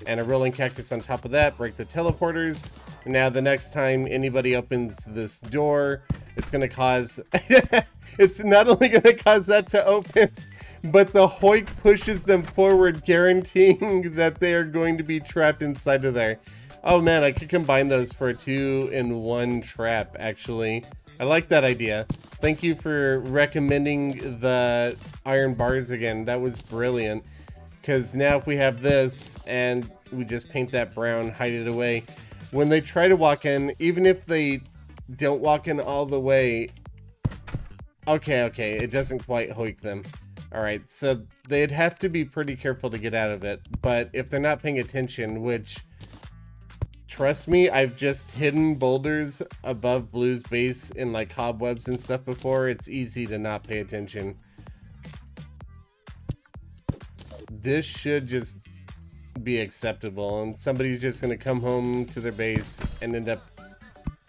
and a rolling cactus on top of that. Break the teleporters. Now the next time anybody opens this door, it's going to cause... it's not only going to cause that to open, but the hoik pushes them forward, guaranteeing that they are going to be trapped inside of there. Oh man, I could combine those for a 2-in-1 trap, actually. I like that idea. Thank you for recommending the iron bars again. That was brilliant. Because now if we have this and we just paint that brown, hide it away, when they try to walk in, even if they don't walk in all the way... Okay, it doesn't quite hoik them. Alright, so they'd have to be pretty careful to get out of it. But if they're not paying attention, which... Trust me, I've just hidden boulders above Blue's base in like cobwebs and stuff before. It's easy to not pay attention. This should just be acceptable, and somebody's just going to come home to their base and end up...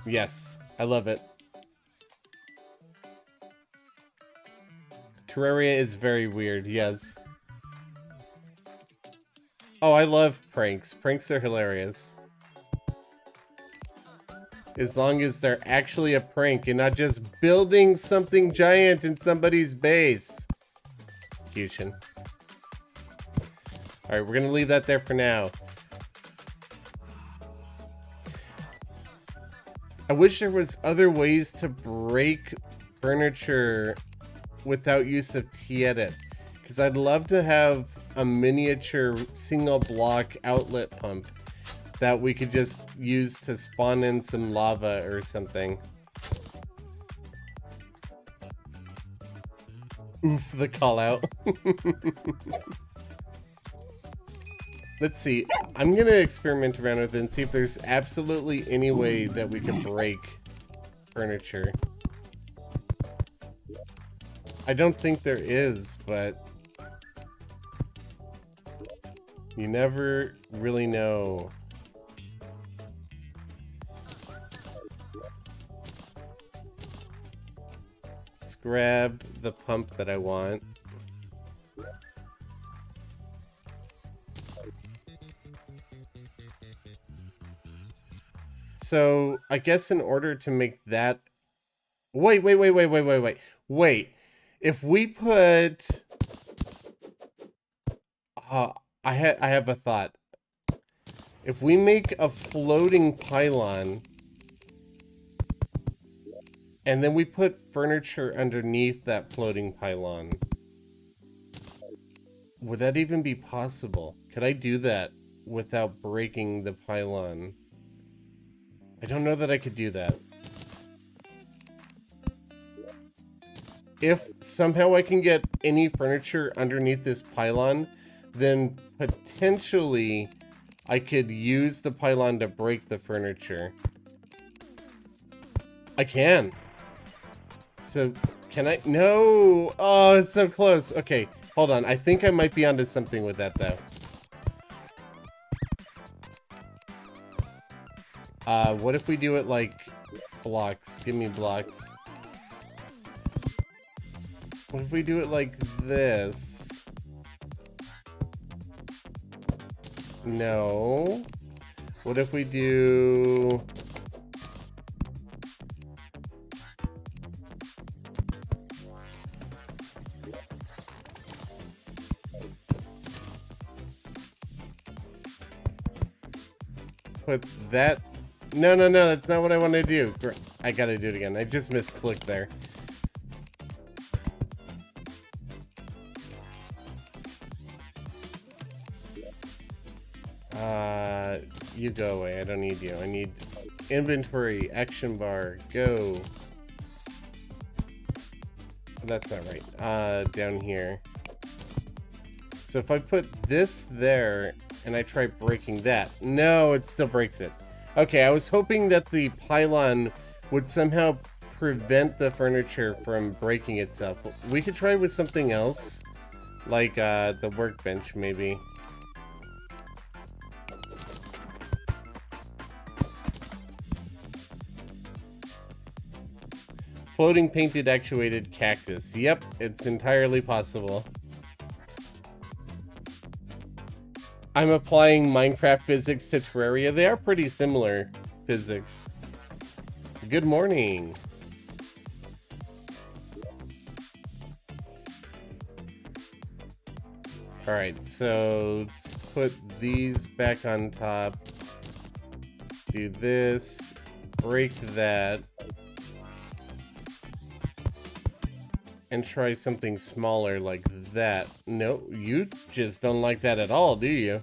Yes, I love it. Terraria is very weird, yes. Oh, I love pranks. Pranks are hilarious. As long as they're actually a prank and not just building something giant in somebody's base. Execution. Alright, we're going to leave that there for now. I wish there was other ways to break furniture without use of T-Edit. Because I'd love to have a miniature single block outlet pump that we could just use to spawn in some lava or something. Oof, the call out. Let's see. I'm gonna experiment around with it and see if there's absolutely any way that we can break furniture. I don't think there is, but you never really know. Let's grab the pump that I want. So, I guess in order to make that... Wait. If we put... I have a thought. If we make a floating pylon, and then we put furniture underneath that floating pylon, would that even be possible? Could I do that without breaking the pylon? I don't know that I could do that. If somehow I can get any furniture underneath this pylon, then potentially I could use the pylon to break the furniture. I can. So, can I? No! Oh, it's so close. Okay, hold on. I think I might be onto something with that, though. What if we do it like blocks? Give me blocks. What if we do it like this? No. What if we do... Put that... No, that's not what I want to do. I gotta do it again. I just misclicked there. You go away. I don't need you. I need inventory, action bar, go. That's not right. Down here. So if I put this there and I try breaking that, no, it still breaks it. Okay, I was hoping that the pylon would somehow prevent the furniture from breaking itself. We could try with something else, like the workbench, maybe. Floating painted actuated cactus. Yep, it's entirely possible. I'm applying Minecraft physics to Terraria. They are pretty similar physics. Good morning. Alright, so let's put these back on top. Do this. Break that. And try something smaller like that. No, you just don't like that at all, do you?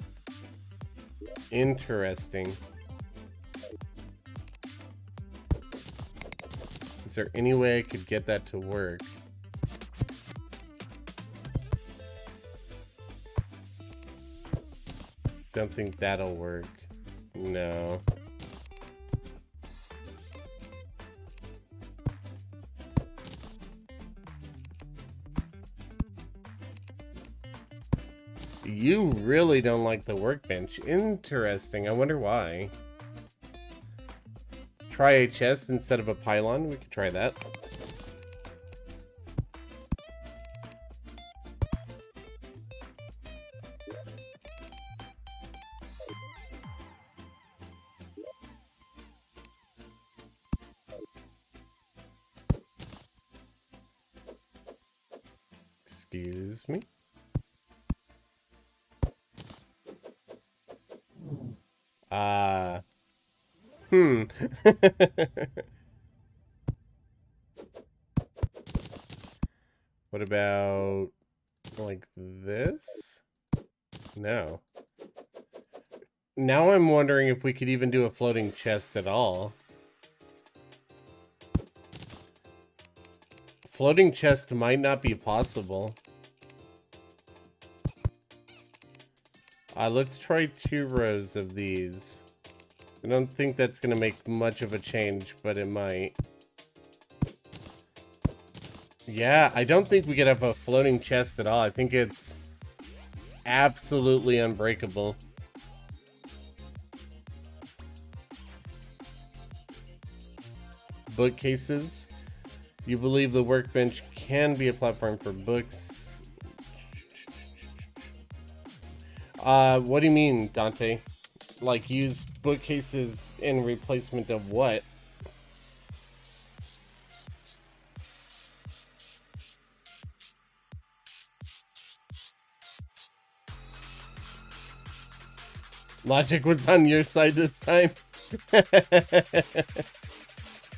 Interesting. Is there any way I could get that to work? Don't think that'll work. No. You really don't like the workbench. Interesting. I wonder why. Try a chest instead of a pylon. We could try that. Excuse me. What about like this? No. Now I'm wondering if we could even do a floating chest at all. Floating chest might not be possible. Let's try 2 rows of these. I don't think that's going to make much of a change, but it might. Yeah, I don't think we could have a floating chest at all. I think it's absolutely unbreakable. Bookcases. You believe the workbench can be a platform for books. What do you mean, Dante? Like, use bookcases in replacement of what? Logic was on your side this time.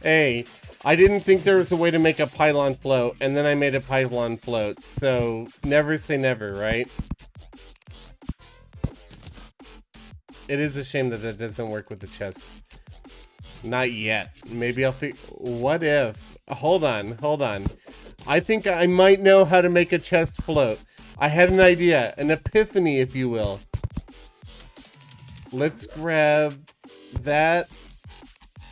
Hey, I didn't think there was a way to make a pylon float, and then I made a pylon float, so never say never, right? It is a shame that that doesn't work with the chest. Not yet. Maybe I'll figure... What if... Hold on, hold on. I think I might know how to make a chest float. I had an idea, an epiphany, if you will. Let's grab that.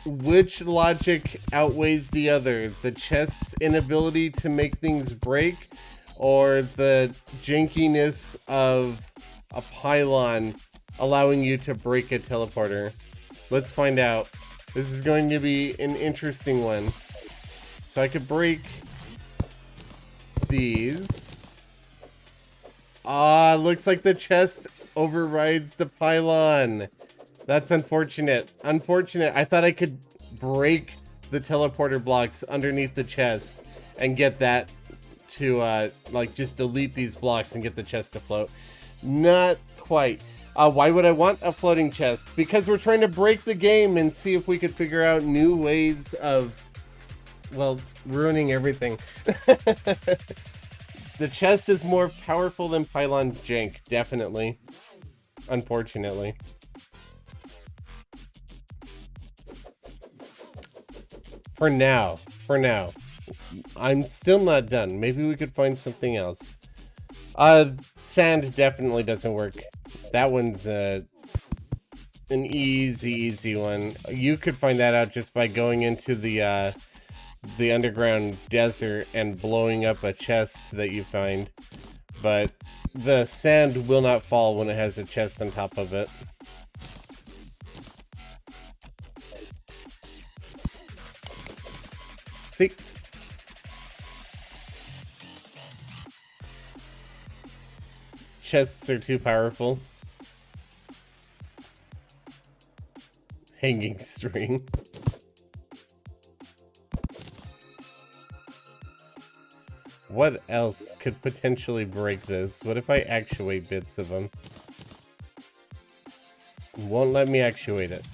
Which logic outweighs the other? The chest's inability to make things break, or the jankiness of a pylon allowing you to break a teleporter? Let's find out. This is going to be an interesting one. So I could break these. Looks like the chest overrides the pylon. That's unfortunate. Unfortunate. I thought I could break the teleporter blocks underneath the chest and get that to, like, just delete these blocks and get the chest to float. Not quite. Why would I want a floating chest? Because we're trying to break the game and see if we could figure out new ways of, well, ruining everything. The chest is more powerful than pylon jank, definitely. Unfortunately. For now. I'm still not done. Maybe we could find something else. Sand definitely doesn't work. That one's an easy one. You could find that out just by going into the underground desert and blowing up a chest that you find. But the sand will not fall when it has a chest on top of it. See? Chests are too powerful. Hanging string. What else could potentially break this? What if I actuate bits of them? Won't let me actuate it.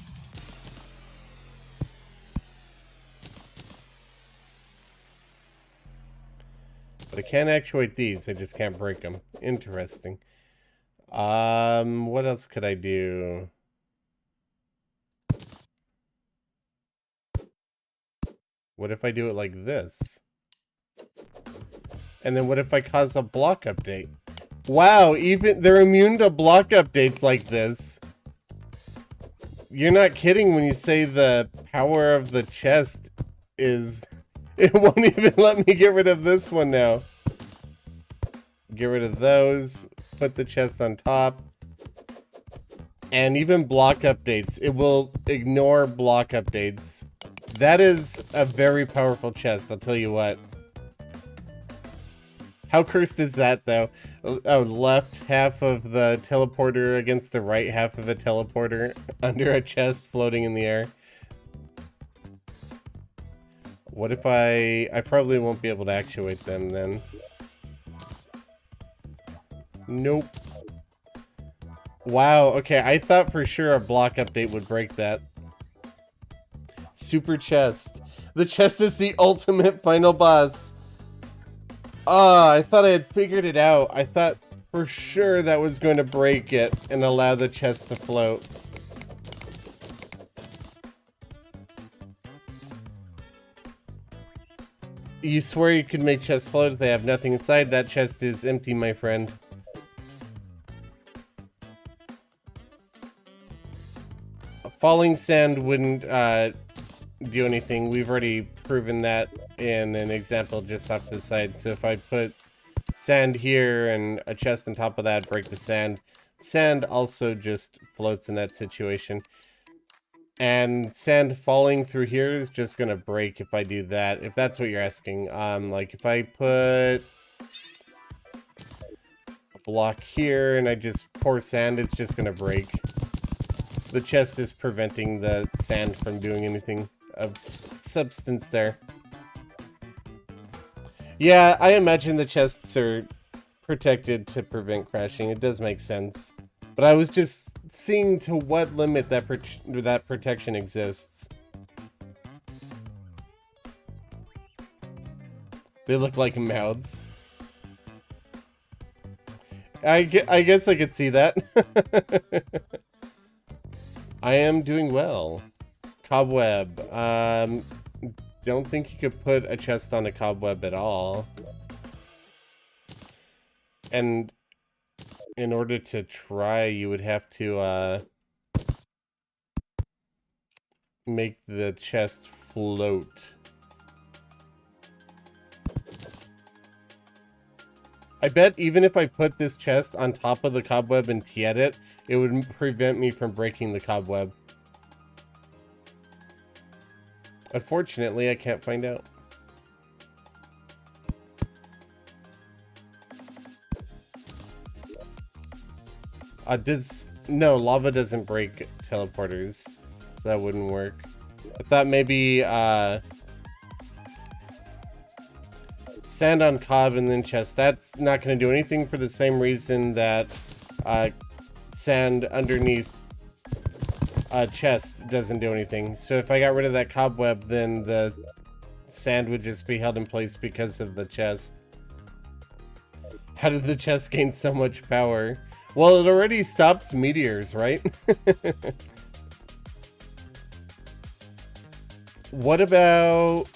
But I can actuate these, I just can't break them. Interesting. What else could I do? What if I do it like this? And then what if I cause a block update? Wow, even they're immune to block updates like this. You're not kidding when you say the power of the chest is... It won't even let me get rid of this one now. Get rid of those. Put the chest on top. And even block updates. It will ignore block updates. That is a very powerful chest, I'll tell you what. How cursed is that, though? Oh, left half of the teleporter against the right half of a teleporter under a chest floating in the air. What if I probably won't be able to actuate them then. Nope. Wow, okay, I thought for sure a block update would break that. Super chest. The chest is the ultimate final boss. I thought I had figured it out. I thought for sure that was going to break it and allow the chest to float. You swear you could make chests float if they have nothing inside? That chest is empty, my friend. Falling sand wouldn't do anything. We've already proven that in an example just off to the side. So if I put sand here and a chest on top of that, break the sand. Sand also just floats in that situation. And sand falling through here is just gonna break if I do that, if that's what you're asking. Like if I put a block here and I just pour sand, it's just gonna break. The chest is preventing the sand from doing anything of substance there. Yeah, I imagine the chests are protected to prevent crashing. It does make sense. But I was just seeing to what limit that protection exists. They look like mouths. I guess I could see that. I am doing well. Cobweb. Don't think you could put a chest on a cobweb at all. And in order to try, you would have to make the chest float. I bet even if I put this chest on top of the cobweb and tied it, it would prevent me from breaking the cobweb. Unfortunately, I can't find out. No, lava doesn't break teleporters. That wouldn't work. I thought maybe sand on cob and then chest. That's not going to do anything for the same reason that sand underneath a chest doesn't do anything. So if I got rid of that cobweb, then the sand would just be held in place because of the chest. How did the chest gain so much power? Well, it already stops meteors, right? What about...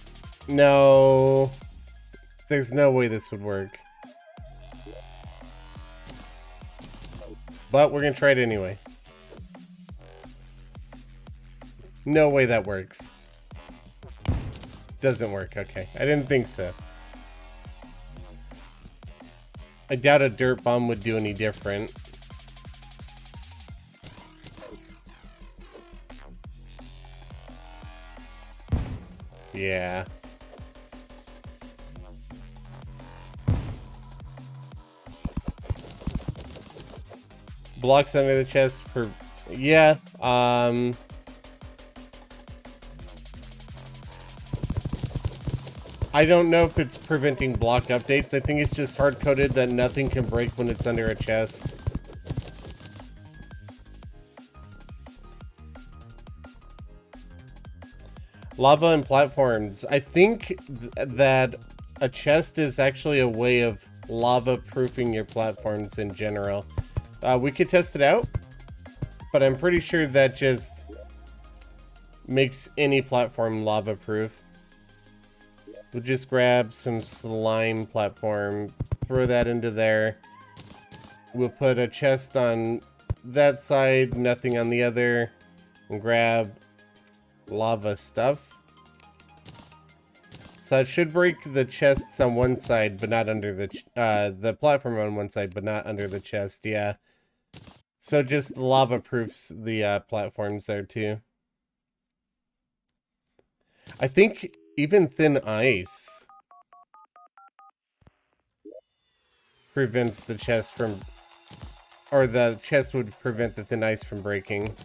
No. There's no way this would work. But we're gonna try it anyway. No way that works. Doesn't work, okay. I didn't think so. I doubt a dirt bomb would do any different. Yeah. Blocks under the chest per... Yeah, I don't know if it's preventing block updates. I think it's just hard-coded that nothing can break when it's under a chest. Lava and platforms. I think that a chest is actually a way of lava-proofing your platforms in general. We could test it out, but I'm pretty sure that just makes any platform lava-proof. We'll just grab some slime platform, throw that into there. We'll put a chest on that side, nothing on the other, and grab lava stuff. So it should break the chests on one side, but not under the platform on one side, but not under the chest. Yeah. So just lava proofs the platforms there too. I think even thin ice prevents the chest from, or the chest would prevent the thin ice from breaking.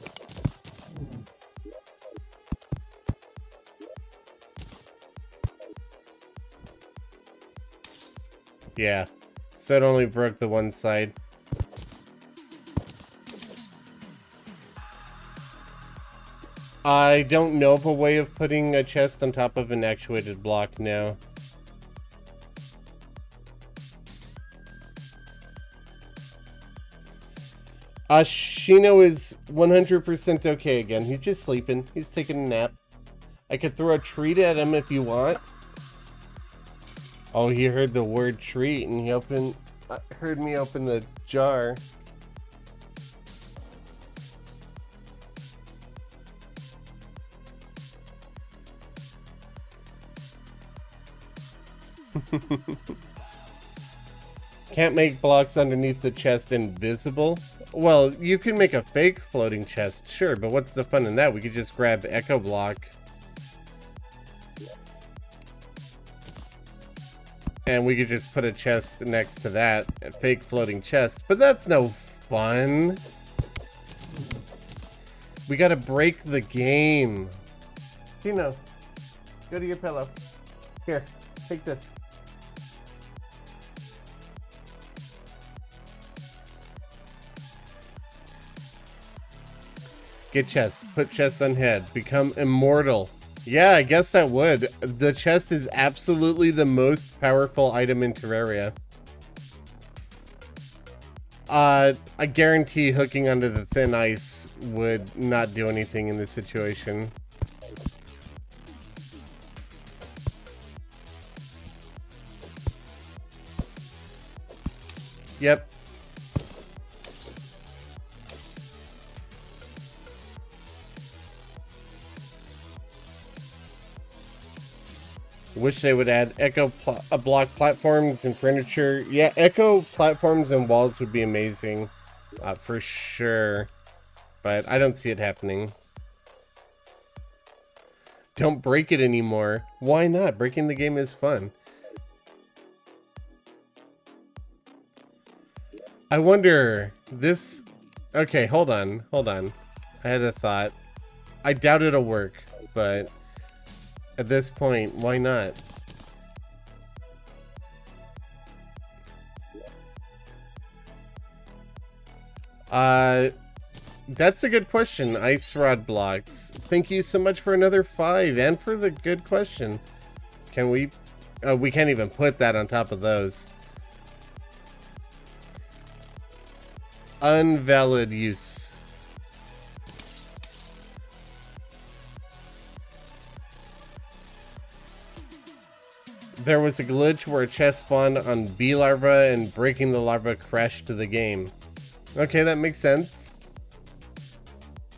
Yeah, so it only broke the one side. I don't know of a way of putting a chest on top of an actuated block now. Shino is 100% okay again. He's just sleeping. He's taking a nap. I could throw a treat at him if you want. Oh, he heard the word treat and he heard me open the jar. Can't make blocks underneath the chest invisible. Well, you can make a fake floating chest, sure, but what's the fun in that? We could just grab Echo Block. And we could just put a chest next to that, a fake floating chest, but that's no fun. We gotta break the game. Tino, go to your pillow. Here, take this. Get chest, put chest on head, become immortal. Yeah, I guess that would. The chest is absolutely the most powerful item in Terraria. I guarantee hooking onto the thin ice would not do anything in this situation. Yep. Wish they would add echo block platforms and furniture. Yeah, echo platforms and walls would be amazing, for sure. But I don't see it happening. Don't break it anymore. Why not? Breaking the game is fun. I wonder, this... Okay, hold on. I had a thought. I doubt it'll work, but... At this point, why not? That's a good question. Ice rod blocks. Thank you so much for another 5 and for the good question. Can we... we can't even put that on top of those. Unvalid use. There was a glitch where a chest spawned on bee larva and breaking the larva crashed to the game. Okay, that makes sense.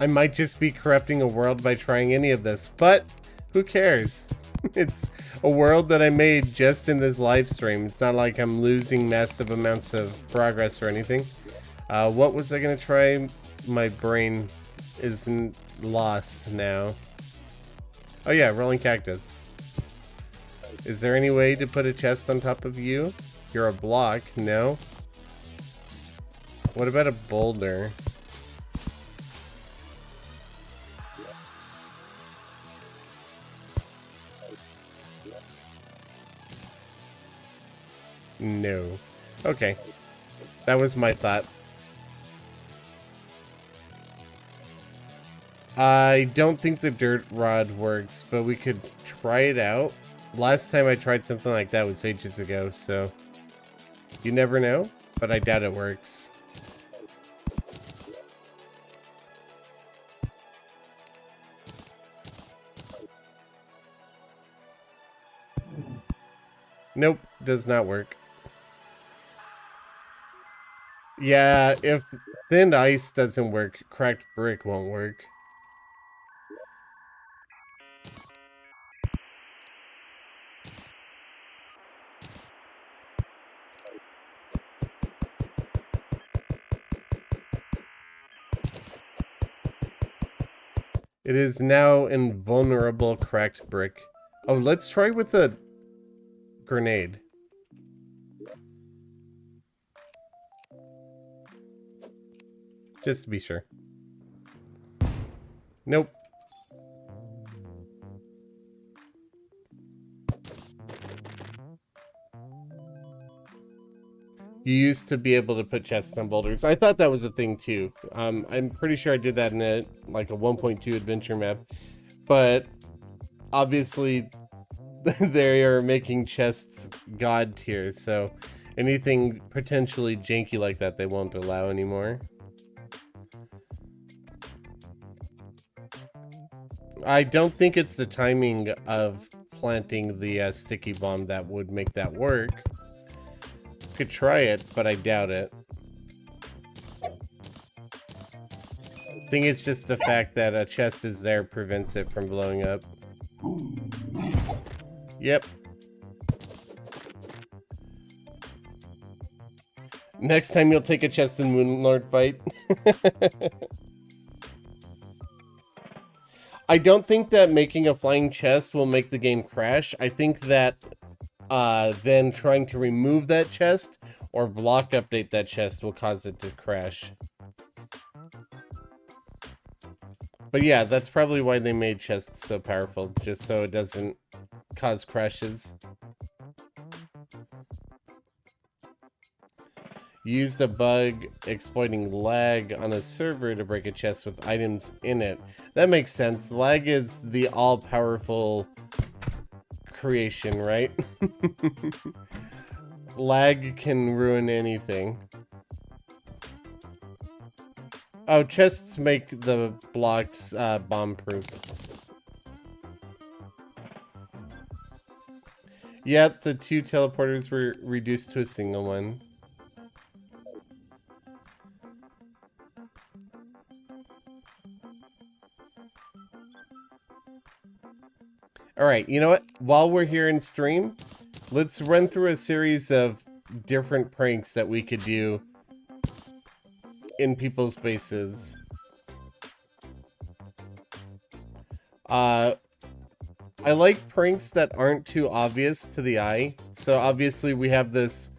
I might just be corrupting a world by trying any of this, but who cares? It's a world that I made just in this live stream. It's not like I'm losing massive amounts of progress or anything. What was I gonna try? My brain isn't lost now. Oh yeah, rolling cactus. Is there any way to put a chest on top of you? You're a block, no? What about a boulder? No. Okay. That was my thought. I don't think the dirt rod works, but we could try it out. Last time I tried something like that was ages ago, so you never know, but I doubt it works. Nope, does not work. Yeah, if thin ice doesn't work, cracked brick won't work. It is now invulnerable cracked brick. Oh, let's try with a grenade. Just to be sure. Nope. You used to be able to put chests on boulders. I thought that was a thing too. I'm pretty sure I did that in a 1.2 adventure map, but obviously they are making chests god tier, so anything potentially janky like that they won't allow anymore. I don't think it's the timing of planting the sticky bomb that would make that work. Could try it, but I doubt it. I think it's just the fact that a chest is there prevents it from blowing up. Yep. Next time you'll take a chest in Moonlord fight. I don't think that making a flying chest will make the game crash. I think that then trying to remove that chest or block update that chest will cause it to crash. But yeah, that's probably why they made chests so powerful, just so it doesn't cause crashes. Used a bug exploiting lag on a server to break a chest with items in it. That makes sense. Lag is the all-powerful creation, right? Lag can ruin anything. Oh, chests make the blocks bomb-proof. Yeah, the 2 teleporters were reduced to a single one. Alright, you know what? While we're here in stream, let's run through a series of different pranks that we could do in people's bases. I like pranks that aren't too obvious to the eye. So obviously we have this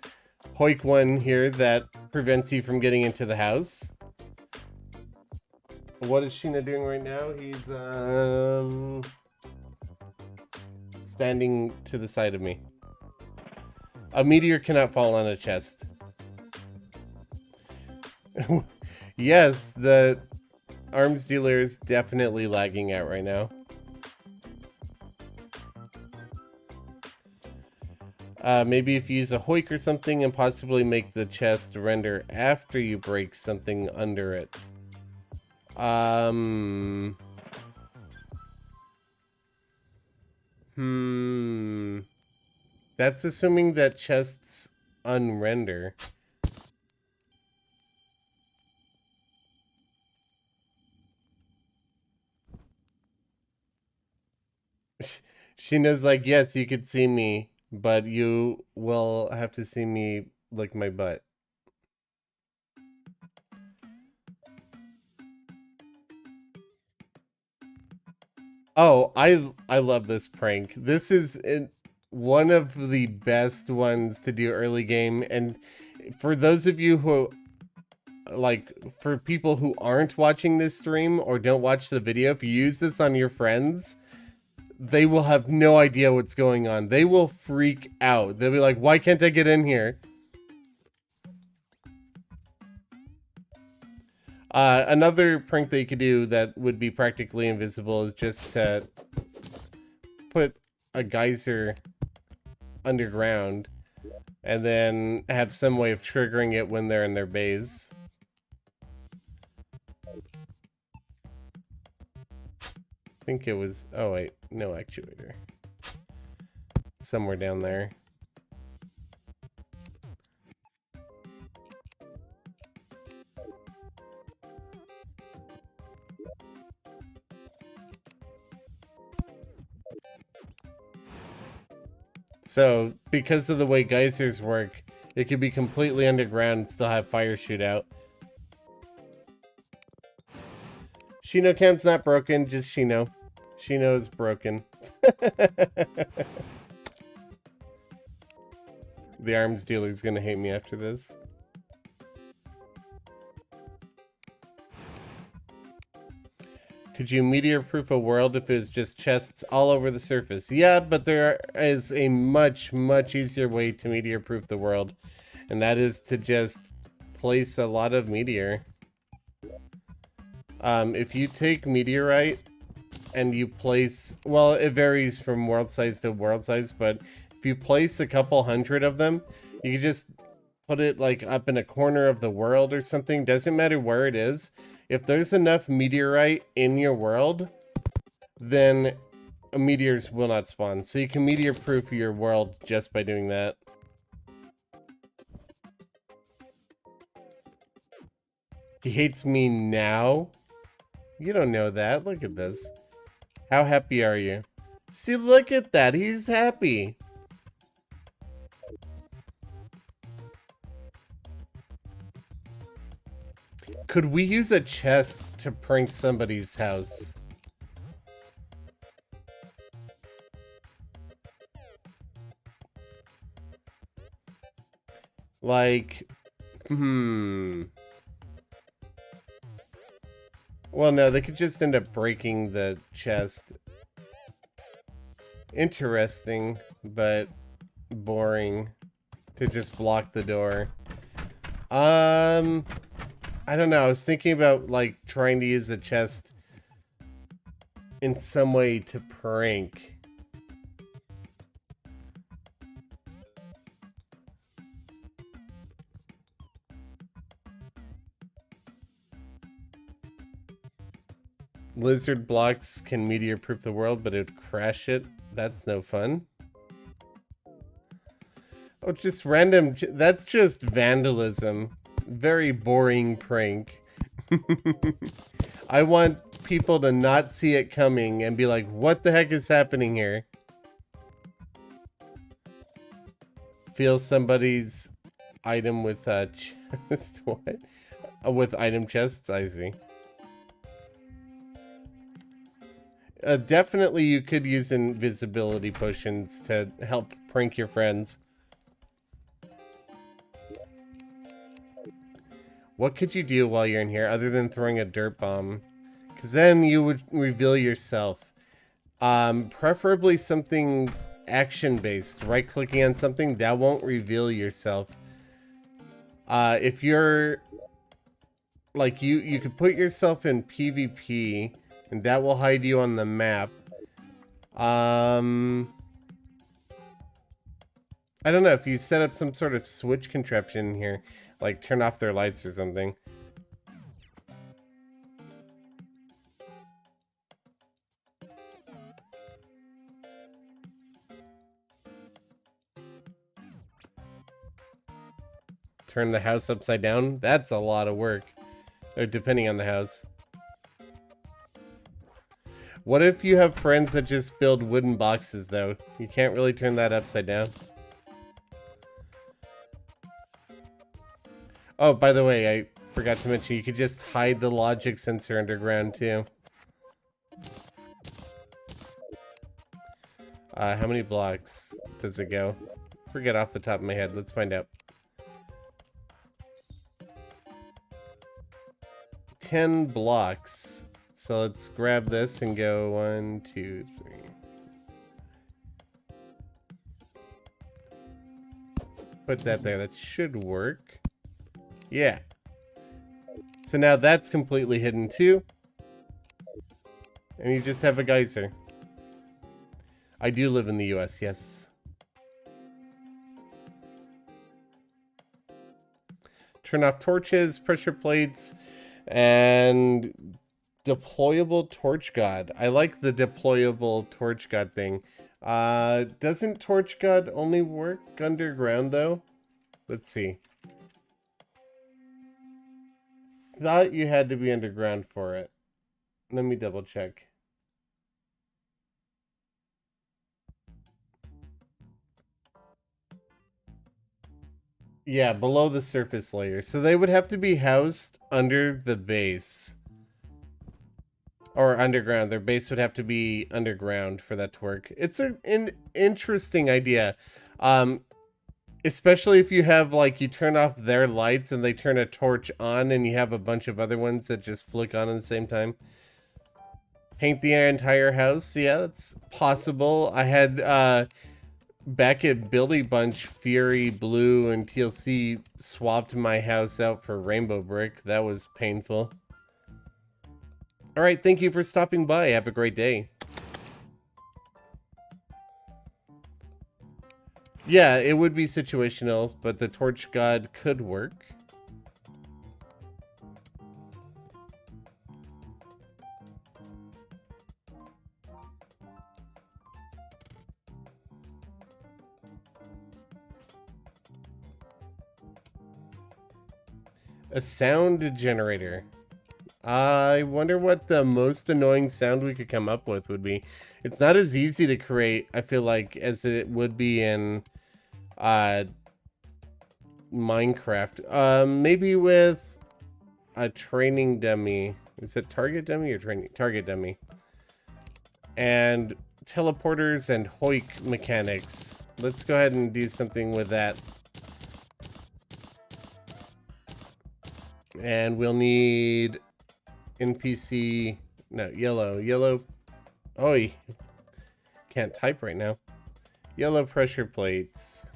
Hoik one here that prevents you from getting into the house. What is Sheena doing right now? He's standing to the side of me. A meteor cannot fall on a chest. Yes, the arms dealer is definitely lagging out right now. Maybe if you use a hoik or something and possibly make the chest render after you break something under it. That's assuming that chests unrender. Sheena's like, yes, you could see me, but you will have to see me lick my butt. Oh, I love this prank. This is one of the best ones to do early game, and for those of you who for people who aren't watching this stream or don't watch the video, if you use this on your friends, they will have no idea what's going on. They will freak out. They'll be like, why can't I get in here? Another prank that you could do that would be practically invisible is just to put a geyser underground and then have some way of triggering it when they're in their base. I think it was... Oh, wait. No actuator. Somewhere down there. So, because of the way geysers work, it could be completely underground and still have fire shoot out. Shino Cam's not broken, just Shino. Shino's broken. The arms dealer's gonna hate me after this. Could you meteor-proof a world if it was just chests all over the surface? Yeah, but there is a much, much easier way to meteor-proof the world. And that is to just place a lot of meteor. If you take meteorite and you place... Well, it varies from world size to world size, but if you place a couple hundred of them, you can just put it like up in a corner of the world or something. Doesn't matter where it is. If there's enough meteorite in your world, then meteors will not spawn. So you can meteor-proof your world just by doing that. He hates me now? You don't know that. Look at this. How happy are you? See, look at that. He's happy. Could we use a chest to prank somebody's house? Like, Well, no, they could just end up breaking the chest. Interesting, but boring to just block the door. I don't know. I was thinking about, like, trying to use a chest in some way to prank. Lizard blocks can meteor-proof the world, but it would crash it. That's no fun. Oh, just random... That's just vandalism. Very boring prank. I want people to not see it coming and be like, what the heck is happening here? Feel somebody's item with a chest. What? With item chests, I see. Definitely you could use invisibility potions to help prank your friends. What could you do while you're in here other than throwing a dirt bomb? Because then you would reveal yourself. Preferably something action-based. Right-clicking on something, that won't reveal yourself. If you're... Like, you could put yourself in PvP, and that will hide you on the map. I don't know, if you set up some sort of switch contraption here, like turn off their lights or something. Turn the house upside down? That's a lot of work. Or depending on the house. What if you have friends that just build wooden boxes, though? You can't really turn that upside down. Oh, by the way, I forgot to mention, you could just hide the logic sensor underground, too. How many blocks does it go? Forget off the top of my head. Let's find out. 10 blocks. So let's grab this and go 1, 2, 3, put that there. That should work. Yeah. So now that's completely hidden too. And you just have a geyser. I do live in the US, yes. Turn off torches, pressure plates, and deployable torch god. I like the deployable torch god thing. Doesn't torch god only work underground though? Let's see. Thought you had to be underground for it. Let me double check. Yeah, below the surface layer. So they would have to be housed under the base. Or underground. Their base would have to be underground for that to work. It's an interesting idea. Especially if you have, like, you turn off their lights and they turn a torch on and you have a bunch of other ones that just flick on at the same time. Paint the entire house. Yeah, that's possible. I had, back at Billy Bunch, Fury, Blue, and TLC swapped my house out for Rainbow Brick. That was painful. Alright, thank you for stopping by. Have a great day. Yeah, it would be situational, but the Torch God could work. A sound generator. I wonder what the most annoying sound we could come up with would be. It's not as easy to create, I feel like, as it would be in Minecraft. Maybe with a training dummy. Is it target dummy or training? Target dummy. And teleporters and hoik mechanics. Let's go ahead and do something with that. And we'll need NPC, no, yellow. Oh, can't type right now. Yellow pressure plates.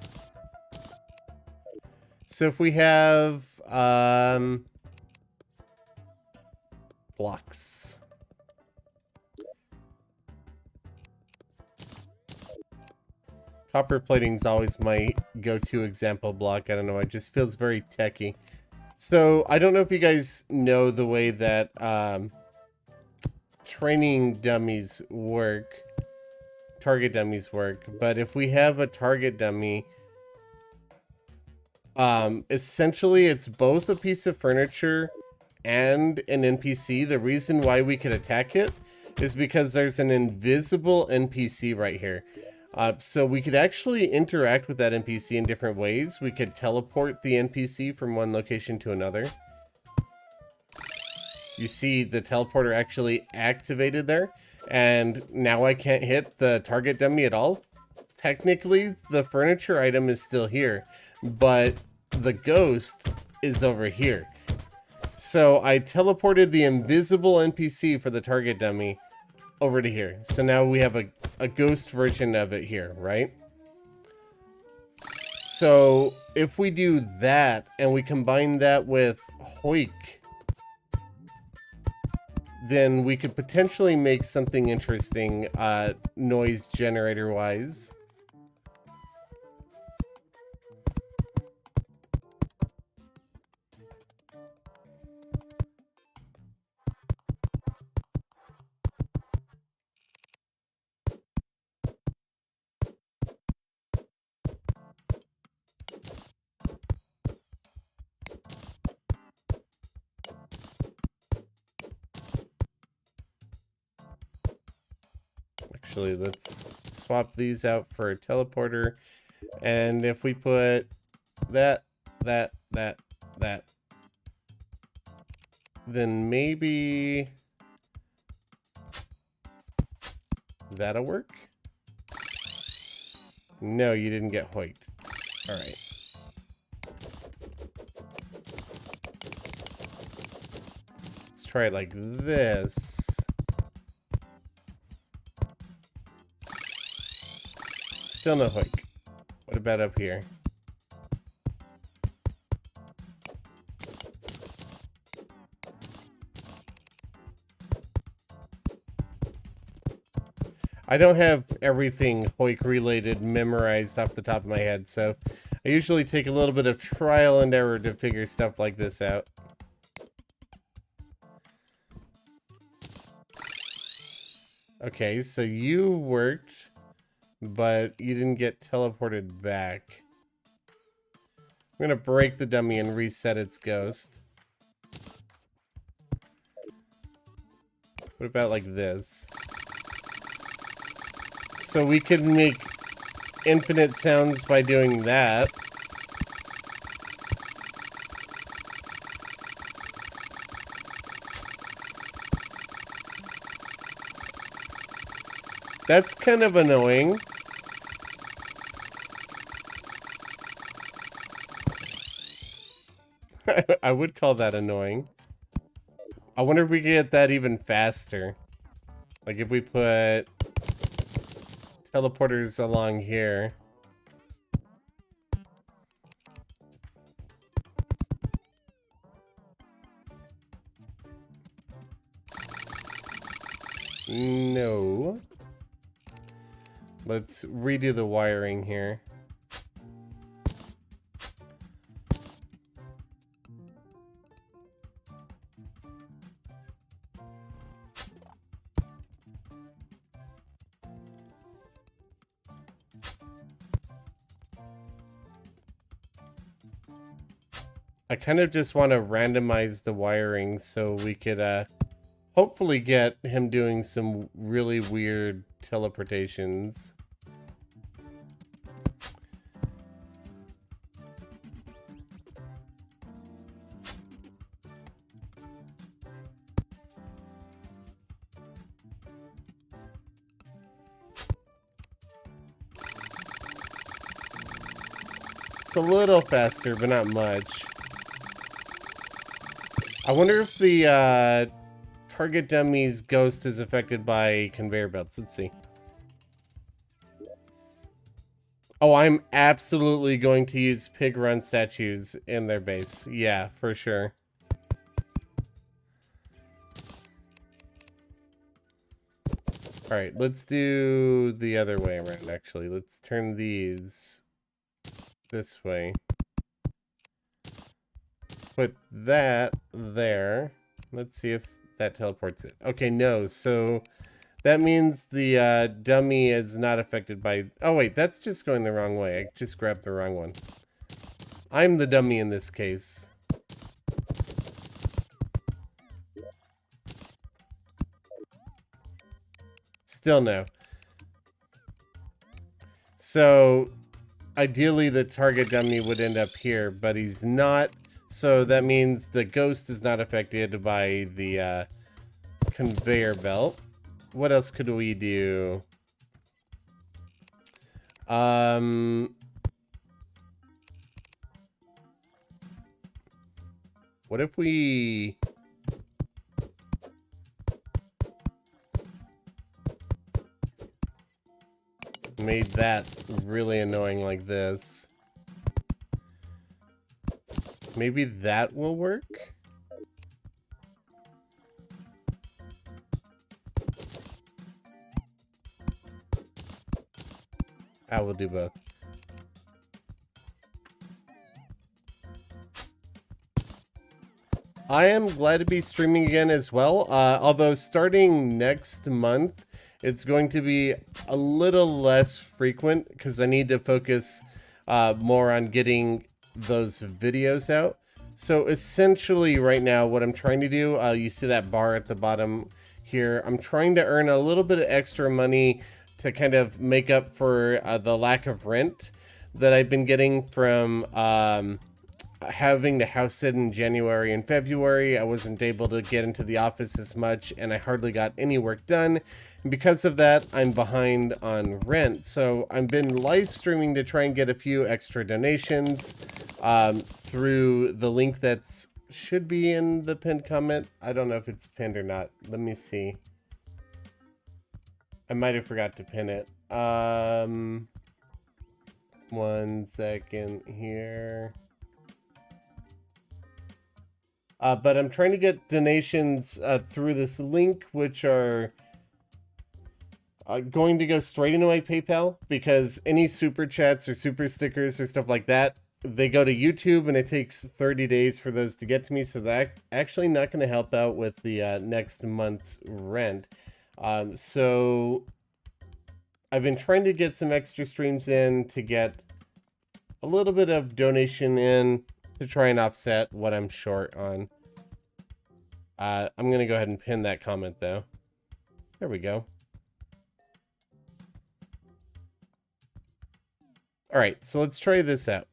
So if we have blocks. Copper plating is always my go-to example block. I don't know, it just feels very techy. So I don't know if you guys know the way that training dummies work, target dummies work, but if we have a target dummy, essentially it's both a piece of furniture and an NPC. The reason why we could attack it is because there's an invisible NPC right here. So we could actually interact with that NPC in different ways. We could teleport the NPC from one location to another. You see the teleporter actually activated there, and now I can't hit the target dummy at all. Technically, the furniture item is still here, but the ghost is over here. So I teleported the invisible NPC for the target dummy over to here. So now we have a ghost version of it here, right? So if we do that and we combine that with hoik, then we could potentially make something interesting noise generator wise. Actually, let's swap these out for a teleporter. And if we put that, then maybe that'll work. No, you didn't get hoiked. All right. Let's try it like this. Still no hoik. What about up here? I don't have everything Hoik related memorized off the top of my head, so I usually take a little bit of trial and error to figure stuff like this out. Okay, so you worked, but you didn't get teleported back. I'm gonna break the dummy and reset its ghost. What about like this? So we can make infinite sounds by doing that. That's kind of annoying. I would call that annoying. I wonder if we could get that even faster. Like if we put teleporters along here. No. Let's redo the wiring here. I kind of just want to randomize the wiring so we could hopefully get him doing some really weird teleportations. It's a little faster, but not much. I wonder if the target dummy's ghost is affected by conveyor belts. Let's see. Oh, I'm absolutely going to use pig run statues in their base. Yeah, for sure. Alright, let's do the other way around, actually. Let's turn these this way. Put that there. Let's see if that teleports it. Okay, no. So that means the dummy is not affected by... Oh, wait. That's just going the wrong way. I just grabbed the wrong one. I'm the dummy in this case. Still no. So ideally the target dummy would end up here, but he's not. So that means the ghost is not affected by the conveyor belt. What else could we do? What if we... made that really annoying like this? Maybe that will work? I will do both. I am glad to be streaming again as well, although starting next month, it's going to be a little less frequent because I need to focus more on getting those videos out. So essentially right now what I'm trying to do, you see that bar at the bottom here, I'm trying to earn a little bit of extra money to kind of make up for the lack of rent that I've been getting from having the house sit in January and February. I wasn't able to get into the office as much and I hardly got any work done. And because of that, I'm behind on rent. So I've been live streaming to try and get a few extra donations through the link that's should be in the pinned comment. I don't know if it's pinned or not. Let me see. I might have forgot to pin it. 1 second here. But I'm trying to get donations through this link, which are going to go straight into my PayPal, because any super chats or super stickers or stuff like that, they go to YouTube and it takes 30 days for those to get to me. So that actually not going to help out with the next month's rent. So I've been trying to get some extra streams in to get a little bit of donation in to try and offset what I'm short on. I'm going to go ahead and pin that comment though. There we go. All right, so let's try this out.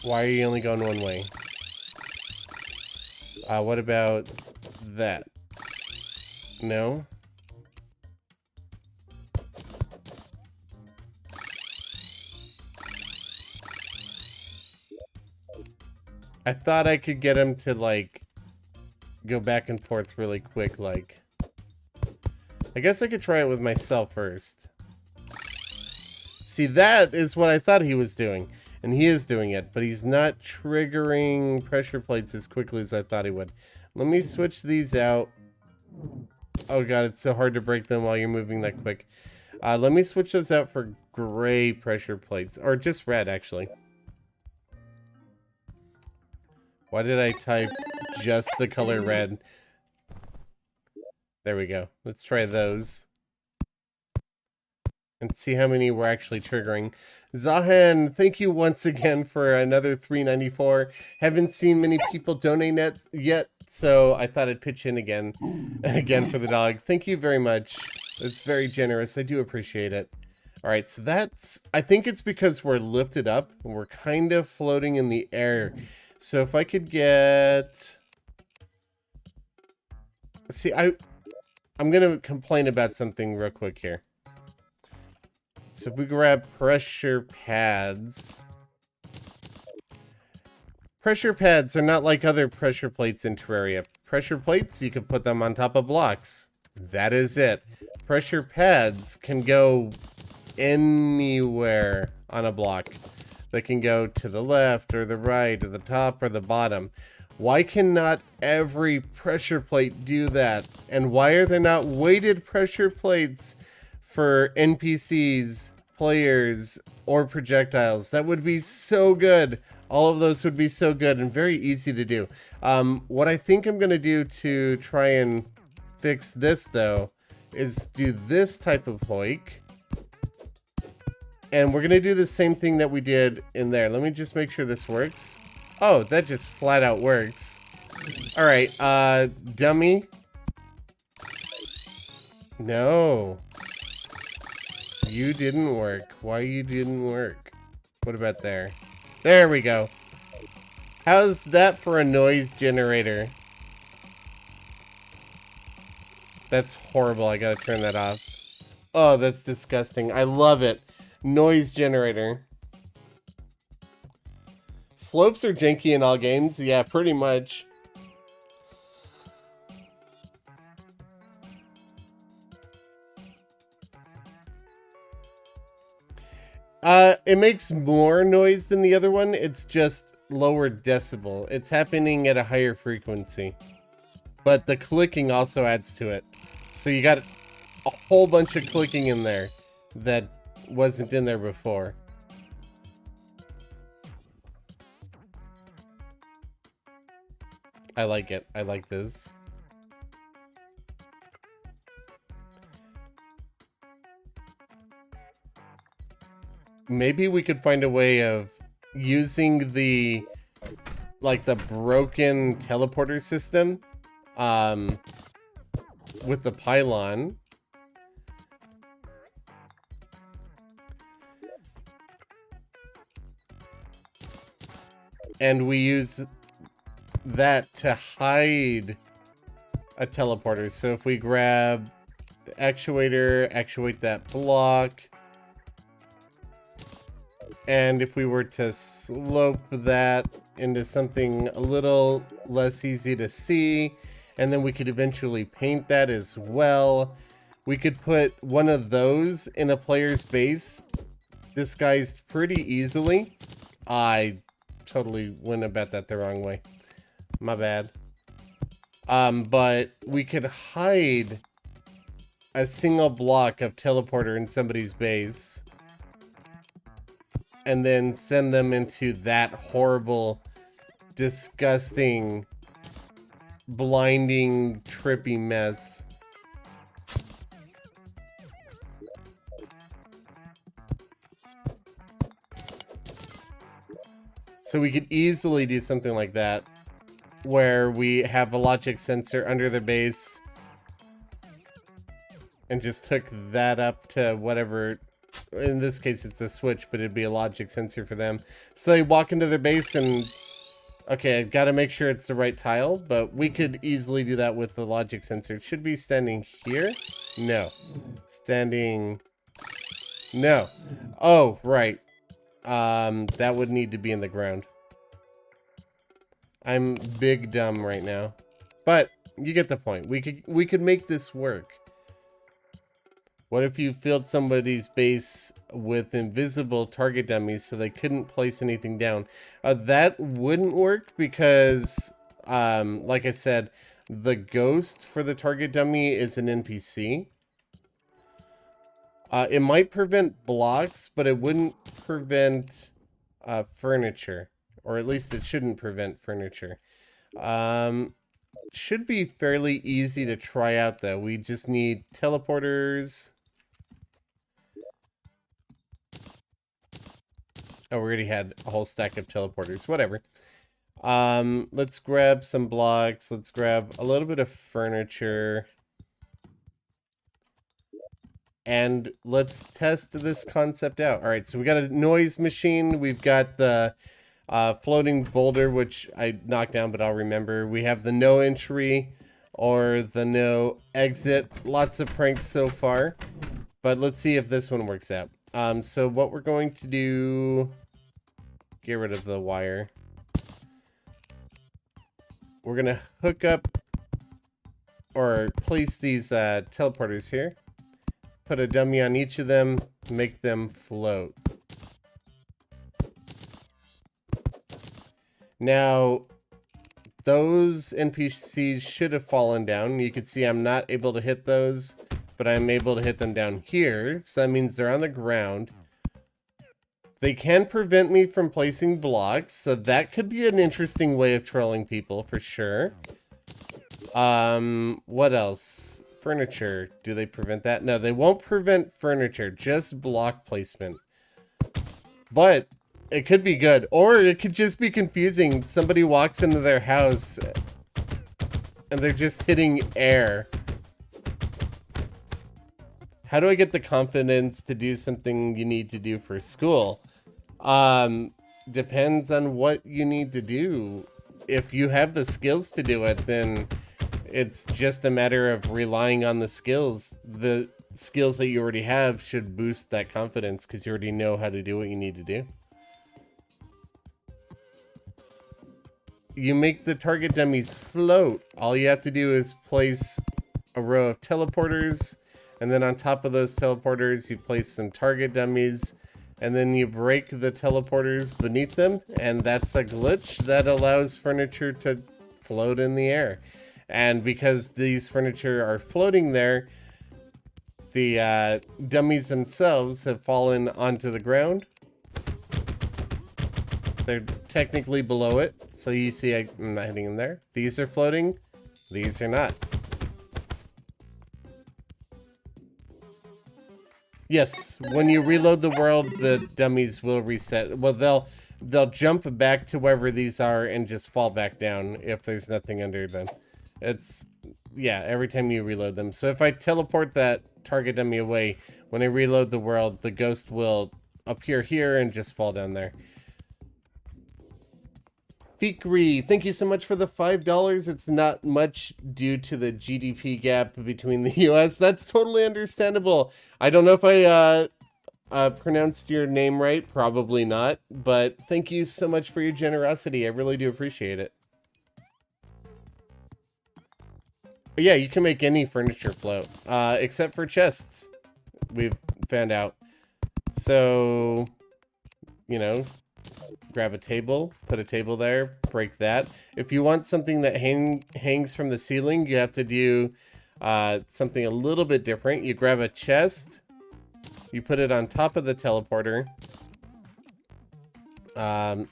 Why are you only going one way? What about that? No? I thought I could get him to, like, go back and forth really quick, like... I guess I could try it with myself first. See, that is what I thought he was doing. And he is doing it, but he's not triggering pressure plates as quickly as I thought he would. Let me switch these out. Oh god, it's so hard to break them while you're moving that quick. Let me switch those out for gray pressure plates. Or just red, actually. Why did I type just the color red? There we go. Let's try those. And see how many we're actually triggering. Zahan, thank you once again for another $3.94. Haven't seen many people donate yet, so I thought I'd pitch in again for the dog. Thank you very much. It's very generous. I do appreciate it. All right, so that's... I think it's because we're lifted up. And we're kind of floating in the air. So if I could get... See, I'm going to complain about something real quick here. So if we grab pressure pads... Pressure pads are not like other pressure plates in Terraria. Pressure plates, you can put them on top of blocks. That is it. Pressure pads can go anywhere on a block. They can go to the left or the right or the top or the bottom. Why cannot every pressure plate do that? And why are there not weighted pressure plates for NPCs, players, or projectiles? That would be so good. All of those would be so good and very easy to do. What I think I'm going to do to try and fix this, though, is do this type of hoik. And we're going to do the same thing that we did in there. Let me just make sure this works. Oh, that just flat out works. All right, dummy. No. You didn't work. Why you didn't work? What about there? There we go. How's that for a noise generator? That's horrible. I gotta turn that off. Oh, that's disgusting. I love it. Noise generator. Slopes are janky in all games. Yeah, pretty much. It makes more noise than the other one. It's just lower decibel. It's happening at a higher frequency. But the clicking also adds to it. So you got a whole bunch of clicking in there that wasn't in there before. I like it. I like this. Maybe we could find a way of using the, like, the broken teleporter system, with the pylon. And we use that to hide a teleporter. So if we grab the actuator, actuate that block, and if we were to slope that into something a little less easy to see, and then we could eventually paint that as well. We could put one of those in a player's base, disguised pretty easily. I totally went about that the wrong way. My bad. But we could hide a single block of teleporter in somebody's base and then send them into that horrible, disgusting, blinding, trippy mess. So we could easily do something like that, where we have a logic sensor under the base and just hook that up to whatever. In this case, it's the switch, but it'd be a logic sensor for them. So they walk into their base and... Okay, I've got to make sure it's the right tile, but we could easily do that with the logic sensor. It should be standing here? No. Standing... No. Oh, right. That would need to be in the ground. I'm big dumb right now. But you get the point. We could make this work. What if you filled somebody's base with invisible target dummies so they couldn't place anything down? That wouldn't work because, like I said, the ghost for the target dummy is an NPC. It might prevent blocks, but it wouldn't prevent furniture. Or at least it shouldn't prevent furniture. Should be fairly easy to try out, though. We just need teleporters. Oh, we already had a whole stack of teleporters. Whatever. Let's grab some blocks. Let's grab a little bit of furniture. And let's test this concept out. All right, so we got a noise machine. We've got the floating boulder, which I knocked down, but I'll remember. We have the no entry or the no exit. Lots of pranks so far. But let's see if this one works out. So what we're going to do... Get rid of the wire. We're going to hook up or place these teleporters here. Put a dummy on each of them. Make them float. Now, those NPCs should have fallen down. You can see I'm not able to hit those, but I'm able to hit them down here. So that means they're on the ground. They can prevent me from placing blocks, so that could be an interesting way of trolling people for sure. What else? Furniture. Do they prevent that? No, they won't prevent furniture, just block placement. But it could be good, or it could just be confusing. Somebody walks into their house and they're just hitting air. How do I get the confidence to do something you need to do for school? Depends on what you need to do. If you have the skills to do it, then it's just a matter of relying on the skills. The skills that you already have should boost that confidence because you already know how to do what you need to do. You make the target dummies float. All you have to do is place a row of teleporters, and then on top of those teleporters, you place some target dummies, and then you break the teleporters beneath them, and that's a glitch that allows furniture to float in the air. And because these furniture are floating there, the dummies themselves have fallen onto the ground. They're technically below it, so you see I'm not hitting them there. These are floating, these are not. Yes, when you reload the world, the dummies will reset. Well, they'll jump back to wherever these are and just fall back down if there's nothing under them. It's, yeah, every time you reload them. So if I teleport that target dummy away, when I reload the world, the ghost will appear here and just fall down there. Fikri, thank you so much for the $5. It's not much due to the GDP gap between the US. That's totally understandable. I don't know if I pronounced your name right. Probably not. But thank you so much for your generosity. I really do appreciate it. But yeah, you can make any furniture float. Except for chests. We've found out. So, you know... Grab a table, put a table there, break that. If you want something that hangs from the ceiling, you have to do something a little bit different. You grab a chest, you put it on top of the teleporter. Let's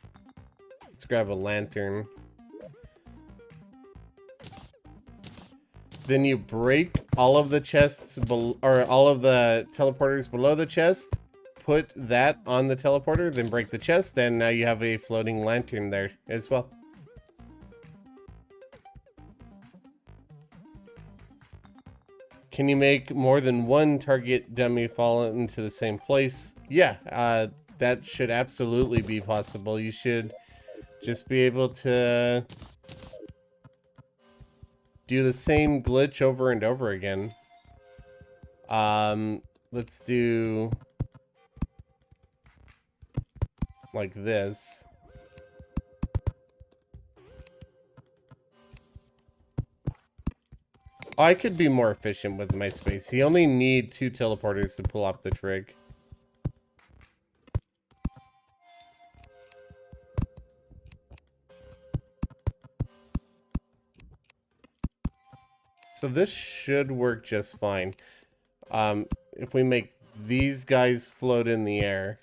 grab a lantern. Then you break all of the chests, or all of the teleporters below the chest. Put that on the teleporter, then break the chest, and now you have a floating lantern there as well. Can you make more than one target dummy fall into the same place? Yeah, that should absolutely be possible. You should just be able to do the same glitch over and over again. Let's do like this. I could be more efficient with my space. You only need 2 teleporters to pull off the trick. So this should work just fine. If we make these guys float in the air.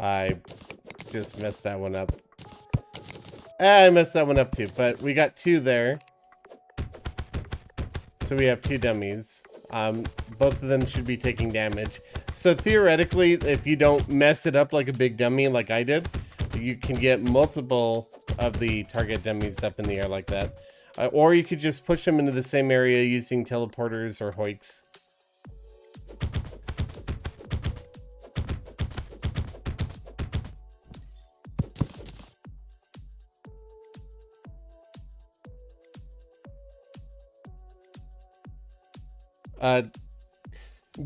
I just messed that one up. I messed that one up too, but we got 2 there. So we have 2 dummies. Both of them should be taking damage. So theoretically, if you don't mess it up like a big dummy like I did, you can get multiple of the target dummies up in the air like that. Or you could just push them into the same area using teleporters or hoiks.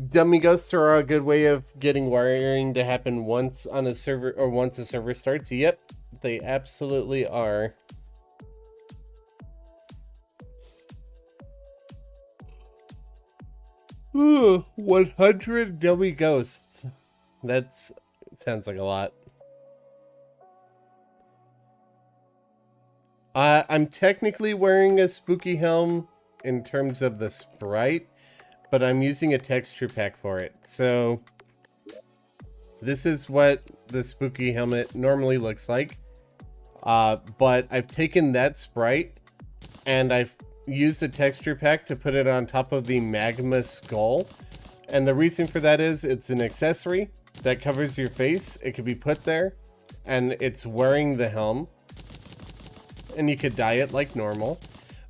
Dummy ghosts are a good way of getting wiring to happen once on a server, or once a server starts. Yep, they absolutely are. Ooh, 100 dummy ghosts. Sounds like a lot. I'm technically wearing a spooky helm in terms of the sprite, but I'm using a texture pack for it. So this is what the spooky helmet normally looks like. But I've taken that sprite and I've used a texture pack to put it on top of the magma skull. And the reason for that is it's an accessory that covers your face. It could be put there and it's wearing the helm. And you could dye it like normal.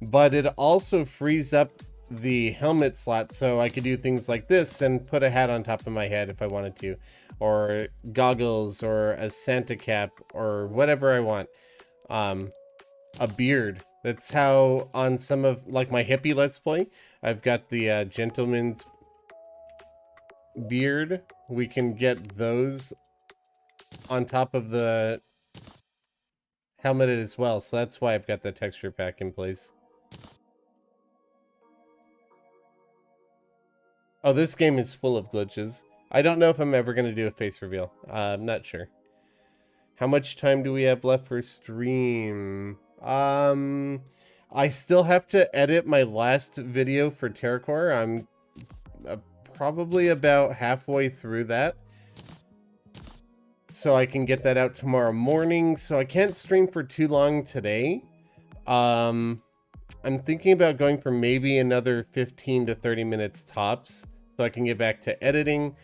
But it also frees up the helmet slot, so I could do things like this and put a hat on top of my head if I wanted to, or goggles, or a Santa cap, or whatever I want. A beard. That's how on some of like my hippie Let's Play, I've got the gentleman's beard. We can get those on top of the helmet as well, so that's why I've got the texture pack in place. Oh, this game is full of glitches. I don't know if I'm ever going to do a face reveal. I'm not sure. How much time do we have left for stream? I still have to edit my last video for Terraria. I'm probably about halfway through that. So I can get that out tomorrow morning. So I can't stream for too long today. I'm thinking about going for maybe another 15 to 30 minutes tops, so I can get back to editing.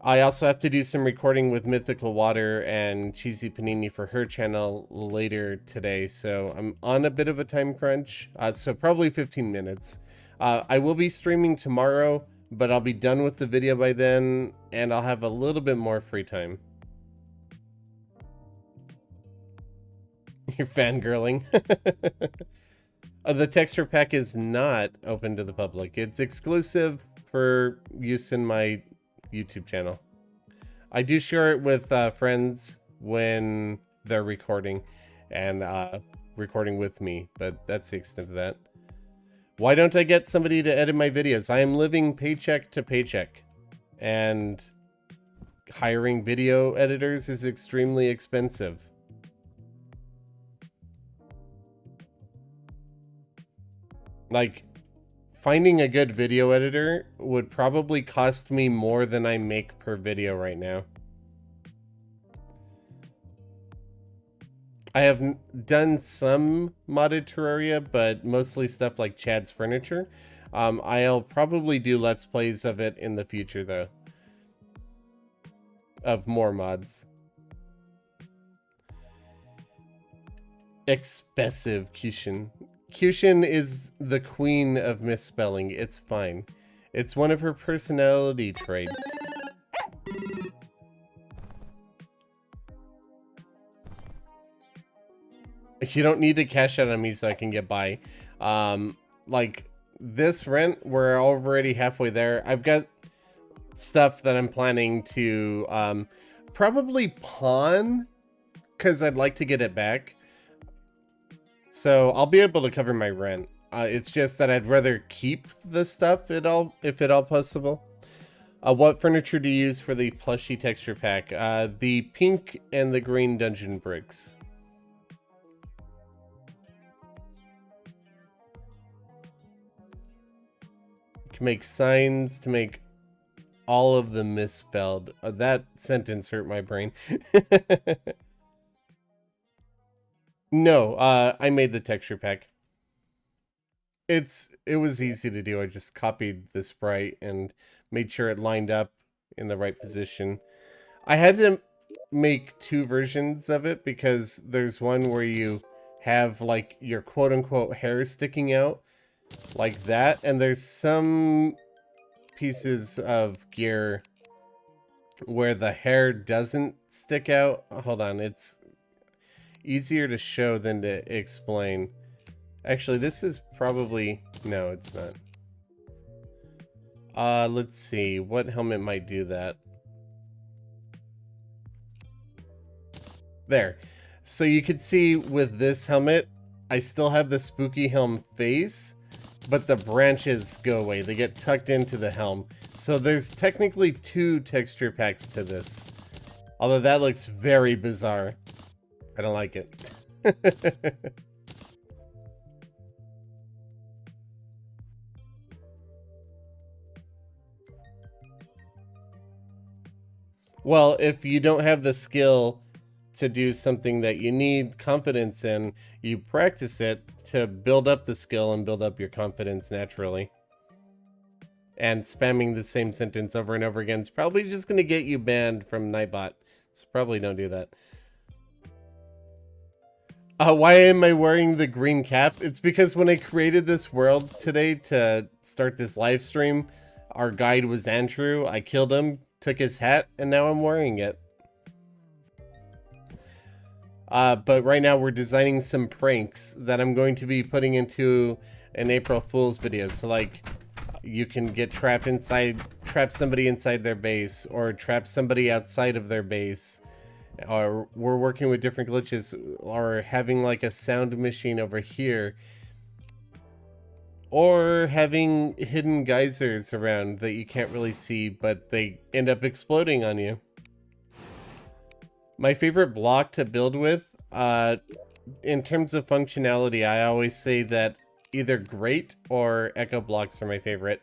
I also have to do some recording with Mythical Water and Cheesy Panini for her channel later today, so I'm on a bit of a time crunch, so probably 15 minutes. I will be streaming tomorrow, but I'll be done with the video by then, and I'll have a little bit more free time. You're fangirling. The texture pack is not open to the public. It's exclusive for use in my YouTube channel. I do share it with friends when they're recording and recording with me, but that's the extent of that. Why don't I get somebody to edit my videos? I am living paycheck to paycheck. And hiring video editors is extremely expensive. Like, finding a good video editor would probably cost me more than I make per video right now. I have done some modded Terraria, but mostly stuff like Chad's Furniture. I'll probably do Let's Plays of it in the future, though. Of more mods. Expressive Kishin. Kishin is the queen of misspelling. It's fine. It's one of her personality traits. You don't need to cash out on me so I can get by. Like this rent, we're already halfway there. I've got stuff that I'm planning to probably pawn because I'd like to get it back. So I'll be able to cover my rent. It's just that I'd rather keep the stuff if at all possible. What furniture do you use for the plushie texture pack? The pink and the green dungeon bricks. You can make signs to make all of them misspelled. That sentence hurt my brain. No, I made the texture pack. It was easy to do. I just copied the sprite and made sure it lined up in the right position. I had to make two versions of it because there's one where you have like your quote-unquote hair sticking out like that, and there's some pieces of gear where the hair doesn't stick out. Hold on, it's easier to show than to explain. Actually, this is probably... No, it's not. Let's see. What helmet might do that? There. So you can see with this helmet, I still have the spooky helm face, but the branches go away. They get tucked into the helm. So there's technically two texture packs to this. Although that looks very bizarre. I don't like it. Well, if you don't have the skill to do something that you need confidence in, you practice it to build up the skill and build up your confidence naturally. And spamming the same sentence over and over again is probably just going to get you banned from Nightbot. So probably don't do that. Why am I wearing the green cap? It's because when I created this world today to start this live stream, our guide was Andrew. I killed him, took his hat, and now I'm wearing it. But right now we're designing some pranks that I'm going to be putting into an April Fool's video. So like, you can get trap somebody inside their base, or trap somebody outside of their base. Or we're working with different glitches, or having like a sound machine over here, or having hidden geysers around that you can't really see, but they end up exploding on you. My favorite block to build with, in terms of functionality, I always say that either Grate or Echo blocks are my favorite.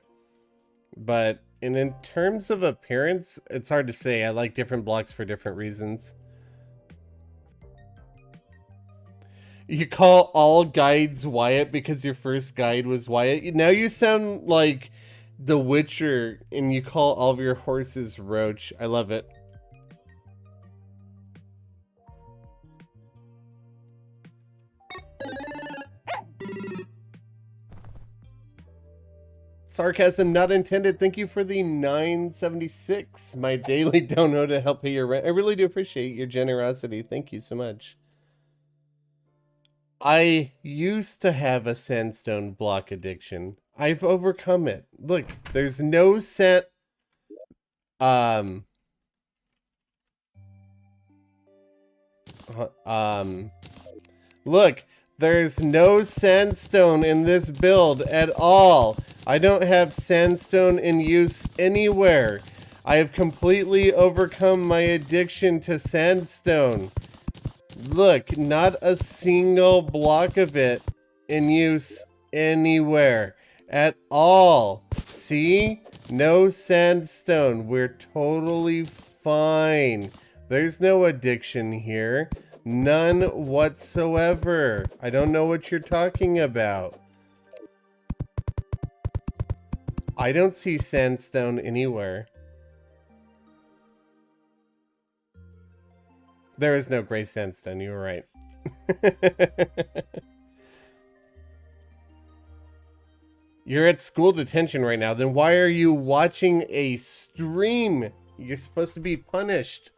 But in terms of appearance, it's hard to say. I like different blocks for different reasons. You call all guides Wyatt because your first guide was Wyatt. Now you sound like The Witcher, and you call all of your horses Roach. I love it. Sarcasm not intended. Thank you for the 976. My daily dono to help pay your rent. I really do appreciate your generosity. Thank you so much. I used to have a sandstone block addiction. I've overcome it. Look, there's no set. Look, There's no sandstone in this build at all. I don't have sandstone in use anywhere. I have completely overcome my addiction to sandstone. Look, not a single block of it in use anywhere at all. See? No sandstone. We're totally fine. There's no addiction here. None whatsoever. I don't know what you're talking about. I don't see sandstone anywhere. There is no gray sandstone, you were right. You're at school detention right now, then why are you watching a stream? You're supposed to be punished.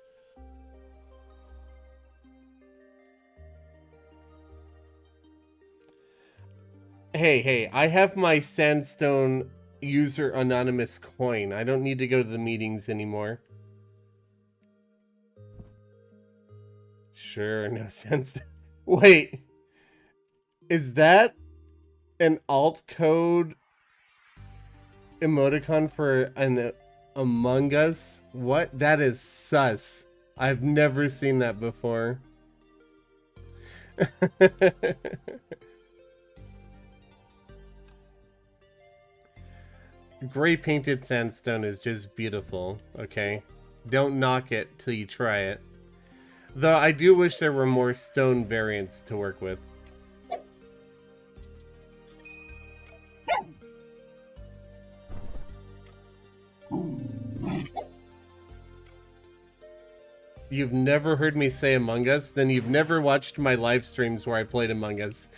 Hey, I have my sandstone user anonymous coin. I don't need to go to the meetings anymore. Sure, no sandstone. Wait, is that an alt code emoticon for an Among Us? What? That is sus. I've never seen that before. Gray painted sandstone is just beautiful, okay? Don't knock it till you try it. Though I do wish there were more stone variants to work with. You've never heard me say Among Us? Then you've never watched my live streams where I played Among Us.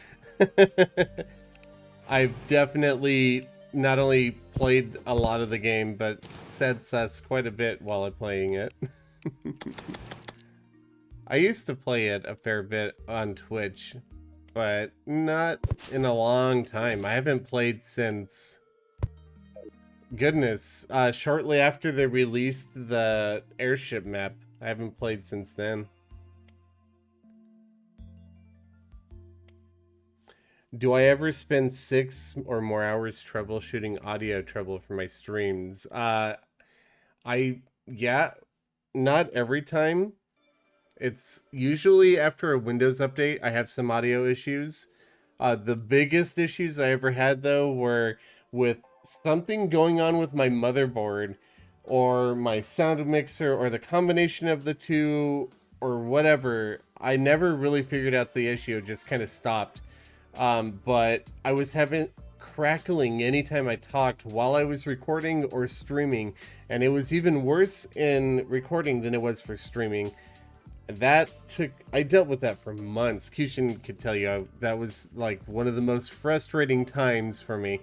I've definitely not only played a lot of the game, but said sus quite a bit while I'm playing it. I used to play it a fair bit on Twitch, but not in a long time. I haven't played since... Goodness, shortly after they released the airship map. I haven't played since then. Do I ever spend 6 or more hours troubleshooting audio trouble for my streams? Yeah, not every time. It's usually after a Windows update, I have some audio issues. The biggest issues I ever had, though, were with something going on with my motherboard or my sound mixer or the combination of the two or whatever. I never really figured out the issue. It just kind of stopped. But I was having crackling anytime I talked while I was recording or streaming, and it was even worse in recording than it was for streaming. I dealt with that for months. Kishin could tell you that was like one of the most frustrating times for me.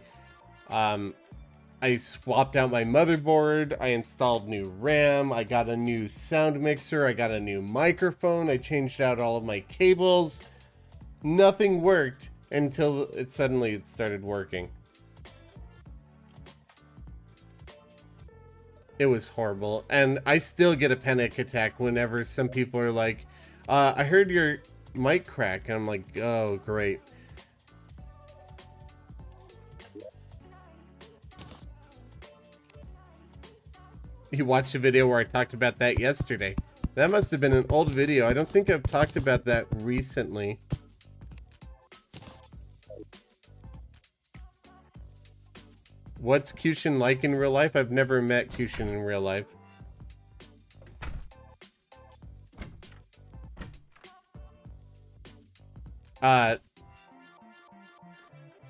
I swapped out my motherboard, I installed new RAM, I got a new sound mixer, I got a new microphone, I changed out all of my cables. Nothing worked until it suddenly started working. It was horrible, and I still get a panic attack whenever some people are like, I heard your mic crack, and I'm like, oh, great. You watched a video where I talked about that yesterday. That must have been an old video. I don't think I've talked about that recently. What's Cushin like in real life? I've never met Cushin in real life. No,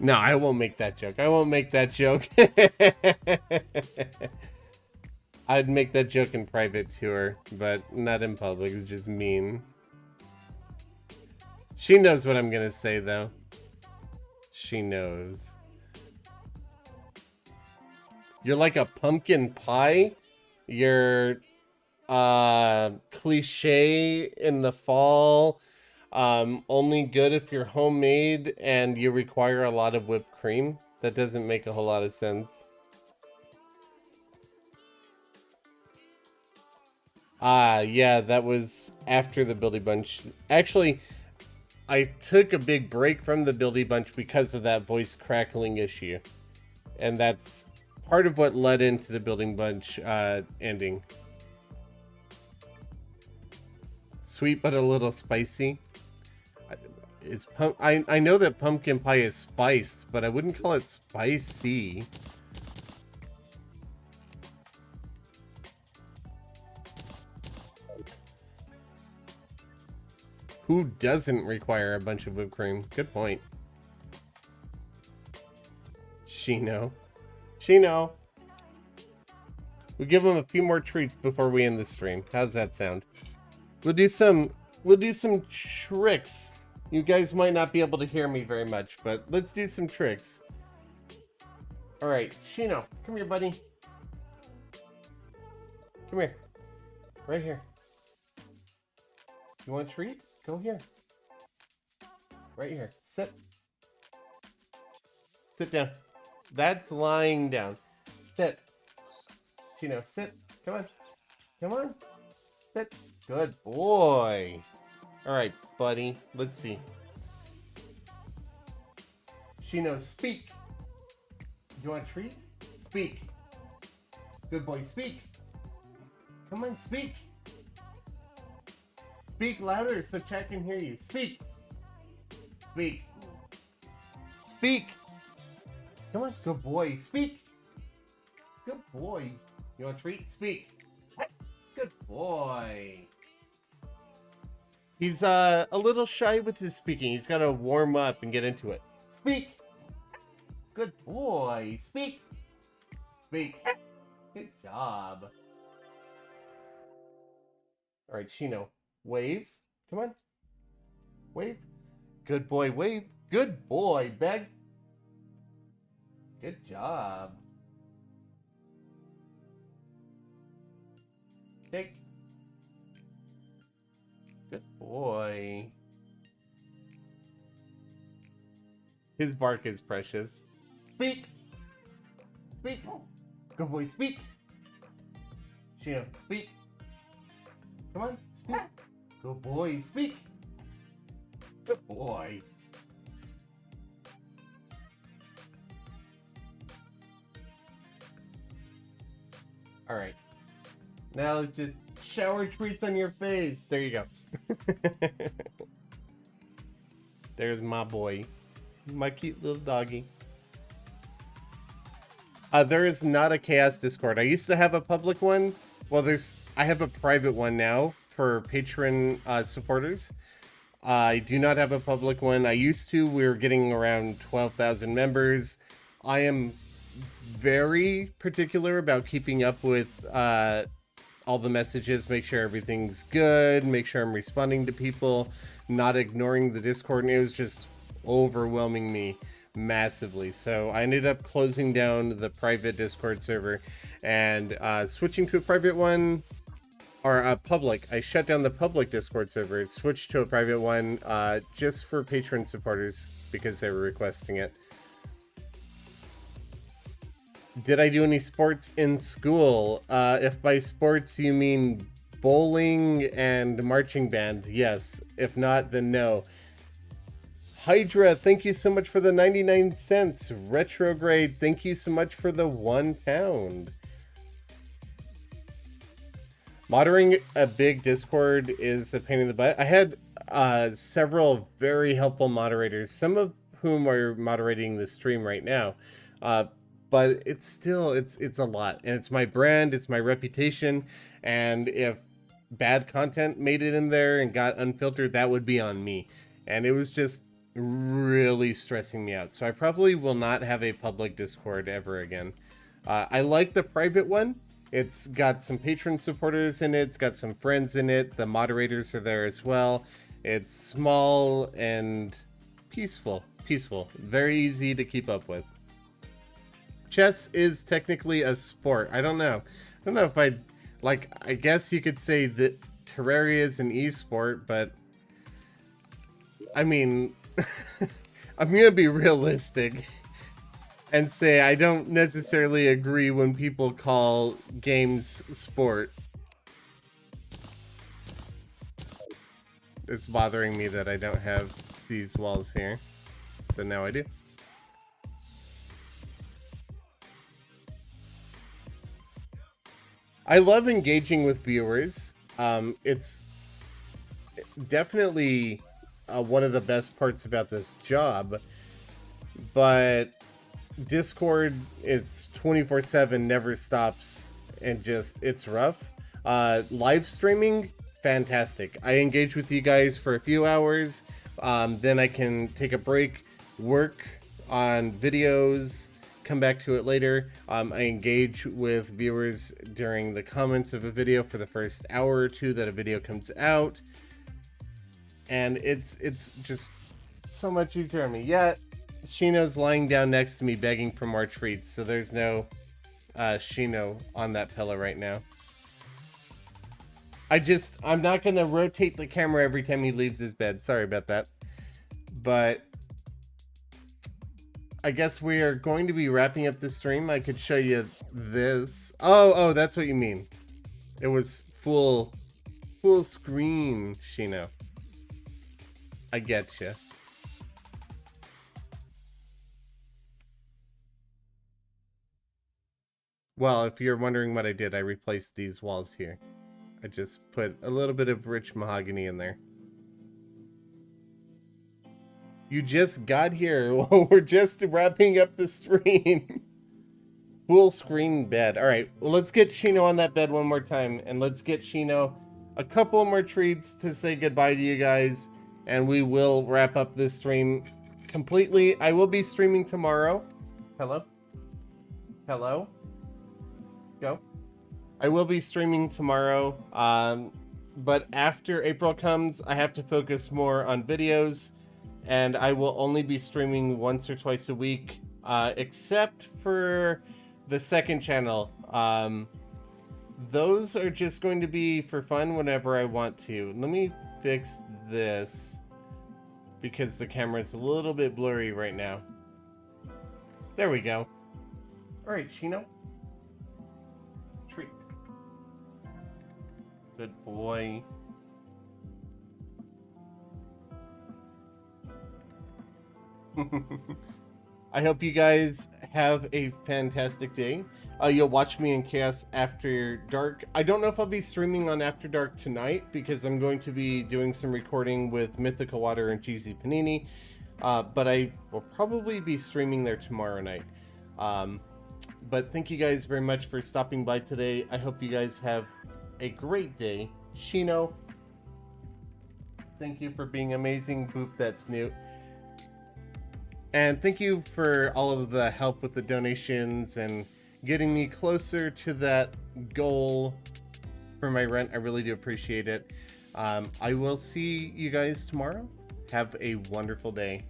I won't make that joke. I won't make that joke. I'd make that joke in private to her, but not in public. It's just mean. She knows what I'm gonna say, though. She knows. You're like a pumpkin pie? You're cliche in the fall. Only good if you're homemade and you require a lot of whipped cream. That doesn't make a whole lot of sense. Yeah, that was after the Billy Bunch. Actually, I took a big break from the Buildy Bunch because of that voice crackling issue. And that's part of what led into the Building Bunch ending. Sweet but a little spicy. I know that pumpkin pie is spiced, but I wouldn't call it spicy. Who doesn't require a bunch of whipped cream? Good point. Shino. Shino. We'll give him a few more treats before we end the stream. How's that sound? We'll do some tricks. You guys might not be able to hear me very much, but let's do some tricks. All right, Shino, come here, buddy. Come here. Right here. You want a treat? Go here. Right here. Sit. Sit down. That's lying down. Sit. Shino, sit. Come on. Come on. Sit. Good boy. All right, buddy. Let's see. Shino, speak. Do you want a treat? Speak. Good boy, speak. Come on, speak. Speak louder so chat can hear you. Speak. Speak. Speak. Come on, good boy. Speak. Good boy. You want a treat? Speak. Good boy. He's a little shy with his speaking. He's got to warm up and get into it. Speak. Good boy. Speak. Speak. Good job. All right, Shino. Wave. Come on. Wave. Good boy, wave. Good boy, beg. Good job. Shake. Good boy. His bark is precious. Speak. Speak. Good boy, speak. Shino, speak. Come on, speak. Good boy, speak. Good boy. All right. Now let's just shower treats on your face. There you go. There's my boy. My cute little doggy. There is not a Chaos Discord. I used to have a public one. Well, I have a private one now for patron supporters. I do not have a public one. I used to. We were getting around 12,000 members. I am very particular about keeping up with all the messages, make sure everything's good, make sure I'm responding to people, not ignoring the Discord, and it was just overwhelming me massively. So I ended up closing down the private Discord server and switching to a private one, or a public. I shut down the public Discord server, switched to a private one just for patron supporters because they were requesting it. Did I do any sports in school? If by sports you mean bowling and marching band, yes. If not, then no. Hydra, thank you so much for the 99 cents. Retrograde, thank you so much for the £1. Moderating a big Discord is a pain in the butt. I had several very helpful moderators, some of whom are moderating the stream right now. But it's still, it's a lot. And it's my brand, it's my reputation. And if bad content made it in there and got unfiltered, that would be on me. And it was just really stressing me out. So I probably will not have a public Discord ever again. I like the private one. It's got some patron supporters in it. It's got some friends in it. The moderators are there as well. It's small and peaceful. Peaceful. Very easy to keep up with. Chess is technically a sport. I don't know. I don't know if I'd... Like, I guess you could say that Terraria is an esport, but... I mean... I'm gonna be realistic and say I don't necessarily agree when people call games sport. It's bothering me that I don't have these walls here. So now I do. I love engaging with viewers. It's definitely one of the best parts about this job, but Discord, it's 24/7, never stops, and just, it's rough. Live streaming, fantastic. I engage with you guys for a few hours, then I can take a break, work on videos, come back to it later. I engage with viewers during the comments of a video for the first hour or two that a video comes out, and it's just so much easier on me. Yet Shino's lying down next to me begging for more treats, so there's no Shino on that pillow right now. I'm not gonna rotate the camera every time he leaves his bed. Sorry about that. But I guess we are going to be wrapping up the stream. I could show you this. Oh, that's what you mean. It was full screen, Shino. I getcha. Well, if you're wondering what I did, I replaced these walls here. I just put a little bit of rich mahogany in there. You just got here. We're just wrapping up the stream. Full screen bed. All right, well, let's get Shino on that bed one more time, and let's get Shino a couple more treats to say goodbye to you guys, and we will wrap up this stream completely. I will be streaming tomorrow. Hello? Hello? Go. I will be streaming tomorrow, but after April comes, I have to focus more on videos, and I will only be streaming once or twice a week, except for the second channel. Those are just going to be for fun whenever I want to. Let me fix this, because the camera's a little bit blurry right now. There we go. All right, Shino. Treat. Good boy. I hope you guys have a fantastic day. You'll watch me in Chaos After Dark. I don't know if I'll be streaming on After Dark tonight, because I'm going to be doing some recording with Mythical Water and Cheesy Panini. But I will probably be streaming there tomorrow night. But thank you guys very much for stopping by today. I hope you guys have a great day. Shino, thank you for being amazing. Boop, that's Newt. And thank you for all of the help with the donations and getting me closer to that goal for my rent. I really do appreciate it. I will see you guys tomorrow. Have a wonderful day.